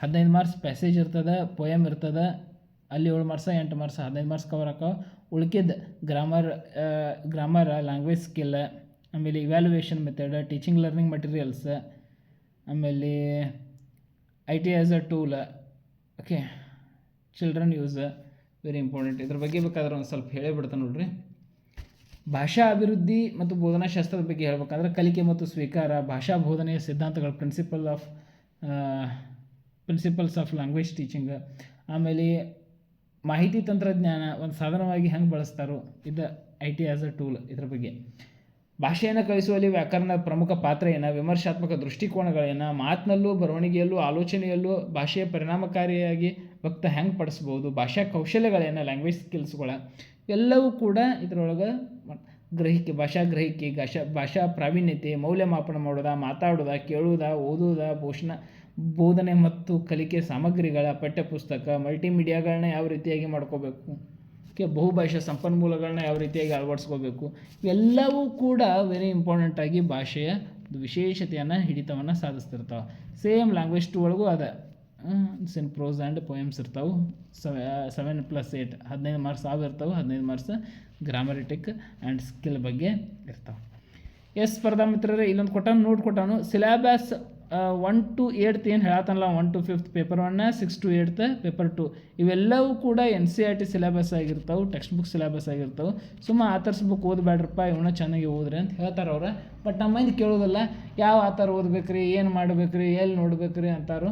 15 ಮಾರ್ಕ್ಸ್ ಪ್ಯಾಸೇಜ್ ಇರ್ತದೆ, ಪೊಯಮ್ ಇರ್ತದೆ, ಅಲ್ಲಿ 7 ಮಾರ್ಕ್ಸ 8 ಮಾರ್ಕ್ಸ್ 15 ಮಾರ್ಕ್ಸ್ ಕವರ್ ಹಾಕೋ. ಉಳ್ಕಿದ್ದು ಗ್ರಾಮರ್ ಲ್ಯಾಂಗ್ವೇಜ್ ಸ್ಕಿಲ್, ಆಮೇಲೆ evaluation method, teaching learning materials, ಆಮೇಲೆ IT as a tool, okay, children use, very important. ಇದ್ರ ಬಗ್ಗೆ ಬೇಕಾದ್ರೆ ಒಂದು ಸ್ವಲ್ಪ ಹೇಳೇ ಬಿಡ್ತಾನೆ ನೋಡ್ರಿ. ಭಾಷಾ ಅಭಿವೃದ್ಧಿ ಮತ್ತು ಬೋಧನಾಶಾಸ್ತ್ರದ ಬಗ್ಗೆ ಹೇಳ್ಬೇಕಂದ್ರೆ ಕಲಿಕೆ ಮತ್ತು ಸ್ವೀಕಾರ, ಭಾಷಾ ಬೋಧನೆಯ ಸಿದ್ಧಾಂತಗಳು, ಪ್ರಿನ್ಸಿಪಲ್ಸ್ ಆಫ್ ಲ್ಯಾಂಗ್ವೇಜ್ ಟೀಚಿಂಗ್, ಆಮೇಲೆ ಮಾಹಿತಿ ತಂತ್ರಜ್ಞಾನ ಒಂದು ಸಾಧನವಾಗಿ ಹೆಂಗೆ ಬಳಸ್ತಾರೋ, ಇದು IT ಆ್ಯಸ್ ಅ ಟೂಲ್. ಇದ್ರ ಬಗ್ಗೆ ಭಾಷೆಯನ್ನು ಕಲಿಸುವಲ್ಲಿ ವ್ಯಾಕರಣ ಪ್ರಮುಖ ಪಾತ್ರ ಏನು, ವಿಮರ್ಶಾತ್ಮಕ ದೃಷ್ಟಿಕೋನಗಳೇನು, ಮಾತಿನಲ್ಲೂ ಬರವಣಿಗೆಯಲ್ಲೂ ಆಲೋಚನೆಯಲ್ಲೂ ಭಾಷೆಯ ಪರಿಣಾಮಕಾರಿಯಾಗಿ ವ್ಯಕ್ತ ಹೆಂಗೆ ಪಡಿಸ್ಬೋದು, ಭಾಷಾ ಕೌಶಲ್ಯಗಳೇನು, ಲ್ಯಾಂಗ್ವೇಜ್ ಸ್ಕಿಲ್ಸ್ಗಳ ಎಲ್ಲವೂ ಕೂಡ ಇದರೊಳಗೆ ಗ್ರಹಿಕೆ, ಭಾಷಾ ಗ್ರಹಿಕೆ, ಭಾಷಾ ಪ್ರಾವೀಣ್ಯತೆ, ಮೌಲ್ಯಮಾಪನ ಮಾಡೋದ, ಮಾತಾಡೋದ, ಕೇಳೋದ, ಓದೋದ, ಬೋಧನೆ ಮತ್ತು ಕಲಿಕೆ ಸಾಮಗ್ರಿಗಳ ಪಠ್ಯಪುಸ್ತಕ, ಮಲ್ಟಿಮೀಡಿಯಾಗಳನ್ನ ಯಾವ ರೀತಿಯಾಗಿ ಮಾಡ್ಕೋಬೇಕು, ಬಹುಭಾಷಾ ಸಂಪನ್ಮೂಲಗಳನ್ನ ಯಾವ ರೀತಿಯಾಗಿ ಅಳವಡಿಸ್ಕೋಬೇಕು, ಇವೆಲ್ಲವೂ ಕೂಡ ವೆರಿ ಇಂಪಾರ್ಟೆಂಟಾಗಿ ಭಾಷೆಯ ವಿಶೇಷತೆಯನ್ನು ಹಿಡಿತವನ್ನು ಸಾಧಿಸ್ತಿರ್ತಾವೆ. ಸೇಮ್ ಲ್ಯಾಂಗ್ವೇಜ್ 2 ಒಳಗೂ ಅದ ಸಿನ್ ಪ್ರೋಸ್ ಆ್ಯಂಡ್ ಪೊಯಮ್ಸ್ ಇರ್ತಾವೆ. 7+8 15 ಮಾರ್ಕ್ಸ್ ಇರ್ತಾವೆ, 15 ಮಾರ್ಕ್ಸ್ ಗ್ರಾಮರಿಟಿಕ್ ಆ್ಯಂಡ್ ಸ್ಕಿಲ್ ಬಗ್ಗೆ ಇರ್ತಾವೆ. ಸ್ಪರ್ಧಾ ಮಿತ್ರರೇ, ಇಲ್ಲೊಂದು ನೋಟ್ ಕೊಟ್ಟಾನು. ಸಿಲೆಬಸ್ 1 to 8 ಏನು ಹೇಳತ್ತಲ್ಲ, 1 to 5th paper 1, 6 to 8th paper 2, ಇವೆಲ್ಲವೂ ಕೂಡ NCERT ಸಿಲೆಬಸ್ ಆಗಿರ್ತಾವೆ, ಟೆಕ್ಸ್ಟ್ ಬುಕ್ ಸಿಲೆಬಸ್ ಆಗಿರ್ತಾವೆ. ಆಥರ್ಸ್ ಬುಕ್ ಓದಬೇಡ್ರಪ್ಪ, ಇವನ್ನ ಚೆನ್ನಾಗಿ ಓದ್ರಿ ಅಂತ ಹೇಳ್ತಾರೆ ಅವ್ರು. ಬಟ್ ನಮ್ಮ ಮಂದಿ ಕೇಳೋದಲ್ಲ, ಯಾವ ಆಥರ್ ಓದ್ಬೇಕ್ರಿ, ಏನು ಮಾಡ್ಬೇಕ್ರಿ, ಎಲ್ಲಿ ನೋಡ್ಬೇಕ್ರಿ ಅಂತಾರು.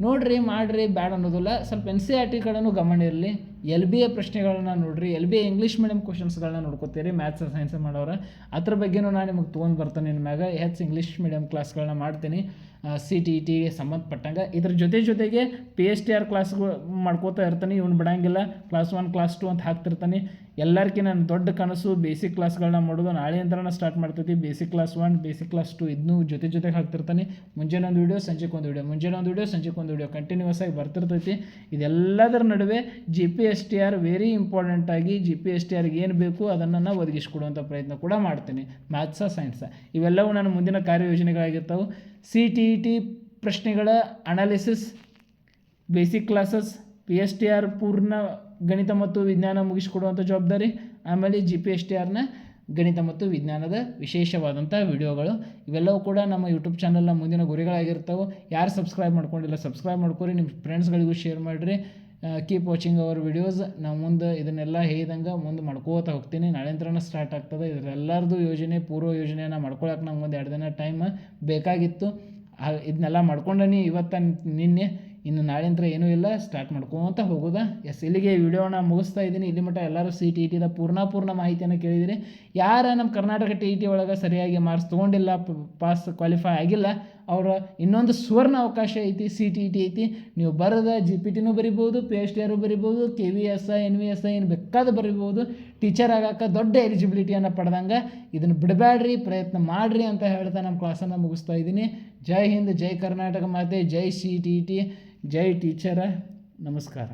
ನೋಡಿರಿ, ಮಾಡಿರಿ, ಬ್ಯಾಡ್ ಅನ್ನೋದಿಲ್ಲ. ಸ್ವಲ್ಪ NCERT ಕಡೆನೂ ಗಮನ ಇರಲಿ. LBA ಪ್ರಶ್ನೆಗಳನ್ನ ನೋಡಿರಿ, LBA ಇಂಗ್ಲೀಷ್ ಮೀಡಿಯಮ್ ಕ್ವಶನ್ಸ್ಗಳನ್ನ ನೋಡ್ಕೋತೀರಿ, ಮ್ಯಾಥ್ಸ್ ಸೈನ್ಸ್ ಮಾಡೋರು. ಅದ್ರ ಬಗ್ಗೆನೂ ನಾನು ನಿಮಗೆ ತೊಗೊಂಡು ಬರ್ತಾನೆ. ಇನ್ಮ್ಯಾಗ ಇಂಗ್ಲೀಷ್ ಮೀಡಿಯಮ್ ಕ್ಲಾಸ್ಗಳನ್ನ ಮಾಡ್ತೀನಿ, CTETಗೆ ಸಂಬಂಧಪಟ್ಟಂಗೆ. ಇದ್ರ ಜೊತೆಗೆ PSTR ಕ್ಲಾಸ್ಗಳು ಮಾಡ್ಕೋತಾ ಇರ್ತಾನೆ. ಇವ್ನು ಬಿಡಂಗಿಲ್ಲ, ಕ್ಲಾಸ್ 1 ಕ್ಲಾಸ್ 2 ಅಂತ ಹಾಕ್ತಿರ್ತಾನೆ. ಎಲ್ಲರಿಗೂ ನನ್ನ ದೊಡ್ಡ ಕನಸು ಬೇಸಿಕ್ ಕ್ಲಾಸ್ಗಳನ್ನ ಮಾಡೋದು. ನಾಳೆಯಿಂದನೇ ಸ್ಟಾರ್ಟ್ ಮಾಡ್ತೈತಿ. ಬೇಸಿಕ್ ಕ್ಲಾಸ್ 1, ಬೇಸಿಕ್ ಕ್ಲಾಸ್ 2 ಇದನ್ನೂ ಜೊತೆಗೆ ಹಾಕ್ತಿರ್ತಾನೆ. ಮುಂಜಾನೆ ಒಂದು ವೀಡಿಯೋ, ಸಂಜೆಗೆ ಒಂದು ವೀಡಿಯೋ, ಮುಂಜಾನೆ ಒಂದು ವೀಡಿಯೋ, ಸಂಜೆಗೆ ಒಂದು ವೀಡಿಯೋ ಕಂಟಿನ್ಯೂಸ್ ಆಗಿ ಬರ್ತಿರ್ತೈತಿ. ಇದೆಲ್ಲದರ ನಡುವೆ GPSTR ವೆರಿ ಇಂಪಾರ್ಟೆಂಟಾಗಿ GPSTRಗೆ ಏನು ಬೇಕು ಅದನ್ನು ನಾನು ಒದಗಿಸ್ಕೊಡುವಂಥ ಪ್ರಯತ್ನ ಕೂಡ ಮಾಡ್ತೀನಿ. ಮ್ಯಾಥ್ಸ, ಸೈನ್ಸ ಇವೆಲ್ಲವೂ ನನ್ನ ಮುಂದಿನ ಕಾರ್ಯಯೋಜನೆಗಳಾಗಿರ್ತಾವೆ. CTET ಪ್ರಶ್ನೆಗಳ ಅನಾಲಿಸಿಸ್, ಬೇಸಿಕ್ ಕ್ಲಾಸಸ್, PSTR ಪೂರ್ಣ ಗಣಿತ ಮತ್ತು ವಿಜ್ಞಾನ ಮುಗಿಸ್ಕೊಡುವಂಥ ಜವಾಬ್ದಾರಿ, ಆಮೇಲೆ GPSTRನ ಗಣಿತ ಮತ್ತು ವಿಜ್ಞಾನದ ವಿಶೇಷವಾದಂಥ ವಿಡಿಯೋಗಳು, ಇವೆಲ್ಲವೂ ಕೂಡ ನಮ್ಮ ಯೂಟ್ಯೂಬ್ ಚಾನಲ್ನ ಮುಂದಿನ ಗುರಿಗಳಾಗಿರ್ತಾವೆ. ಯಾರು ಸಬ್ಸ್ಕ್ರೈಬ್ ಮಾಡ್ಕೊಂಡಿಲ್ಲ ಸಬ್ಸ್ಕ್ರೈಬ್ ಮಾಡ್ಕೊರಿ, ನಿಮ್ಮ ಫ್ರೆಂಡ್ಸ್ಗಳಿಗೂ ಶೇರ್ ಮಾಡಿರಿ. Keep watching our videos. ನಾವು ಮುಂದೆ ಇದನ್ನೆಲ್ಲ ಹೇಳಿದಂಗೆ ಮುಂದೆ ಮಾಡ್ಕೋತಾ ಹೋಗ್ತೀನಿ. ನಾಳೆಂತ್ರನ ಸ್ಟಾರ್ಟ್ ಆಗ್ತದೆ. ಇದರೆಲ್ಲರದು ಯೋಜನೆ, ಪೂರ್ವ ಯೋಜನೆಯನ್ನು ಮಾಡ್ಕೊಳಕ್ಕೆ ನಮ್ಗೆ ಒಂದು 2 ದಿನ ಟೈಮ್ ಬೇಕಾಗಿತ್ತು. ಇದನ್ನೆಲ್ಲ ಮಾಡ್ಕೊಂಡನಿ ಇವತ್ತು ನಿನ್ನೆ. ಇನ್ನು ನಾಳೆಂತ್ರ ಏನೂ ಇಲ್ಲ, ಸ್ಟಾರ್ಟ್ ಮಾಡ್ಕೊತ ಹೋಗೋದ. ಇಲ್ಲಿಗೆ ವಿಡಿಯೋನ ಮುಗಿಸ್ತಾ ಇದ್ದೀನಿ. ಇಲ್ಲಿ ಮಟ್ಟ ಎಲ್ಲರೂ CTETದ ಪೂರ್ಣ ಮಾಹಿತಿಯನ್ನು ಕೇಳಿದಿರಿ. ಯಾರು ನಮ್ಮ ಕರ್ನಾಟಕ TET ಒಳಗೆ ಸರಿಯಾಗಿ ಮಾರ್ಕ್ಸ್ ತೊಗೊಂಡಿಲ್ಲ, ಪಾಸ್ ಕ್ವಾಲಿಫೈ ಆಗಿಲ್ಲ, ಅವರ ಇನ್ನೊಂದು ಸುವರ್ಣ ಅವಕಾಶ ಐತಿ. CTET ಐತಿ. ನೀವು ಬರೆದ GPTನೂ ಬರಿಬೋದು, PSTR ಬರಿಬೋದು, KVSI, NVSI ಏನು ಬೇಕಾದ ಬರಿಬೋದು. ಟೀಚರ್ ಆಗಾಕ ದೊಡ್ಡ ಎಲಿಜಿಬಿಲಿಟಿಯನ್ನು ಪಡೆದಂಗೆ ಇದನ್ನು ಬಿಡಬೇಡ್ರಿ, ಪ್ರಯತ್ನ ಮಾಡಿರಿ ಅಂತ ಹೇಳ್ತಾ ನಮ್ಮ ಕ್ಲಾಸನ್ನು ಮುಗಿಸ್ತಾ ಇದ್ದೀನಿ. ಜೈ ಹಿಂದ್, ಜೈ ಕರ್ನಾಟಕ ಮಾತೆ, ಜೈ CTET, ಜೈ ಟೀಚರ, ನಮಸ್ಕಾರ.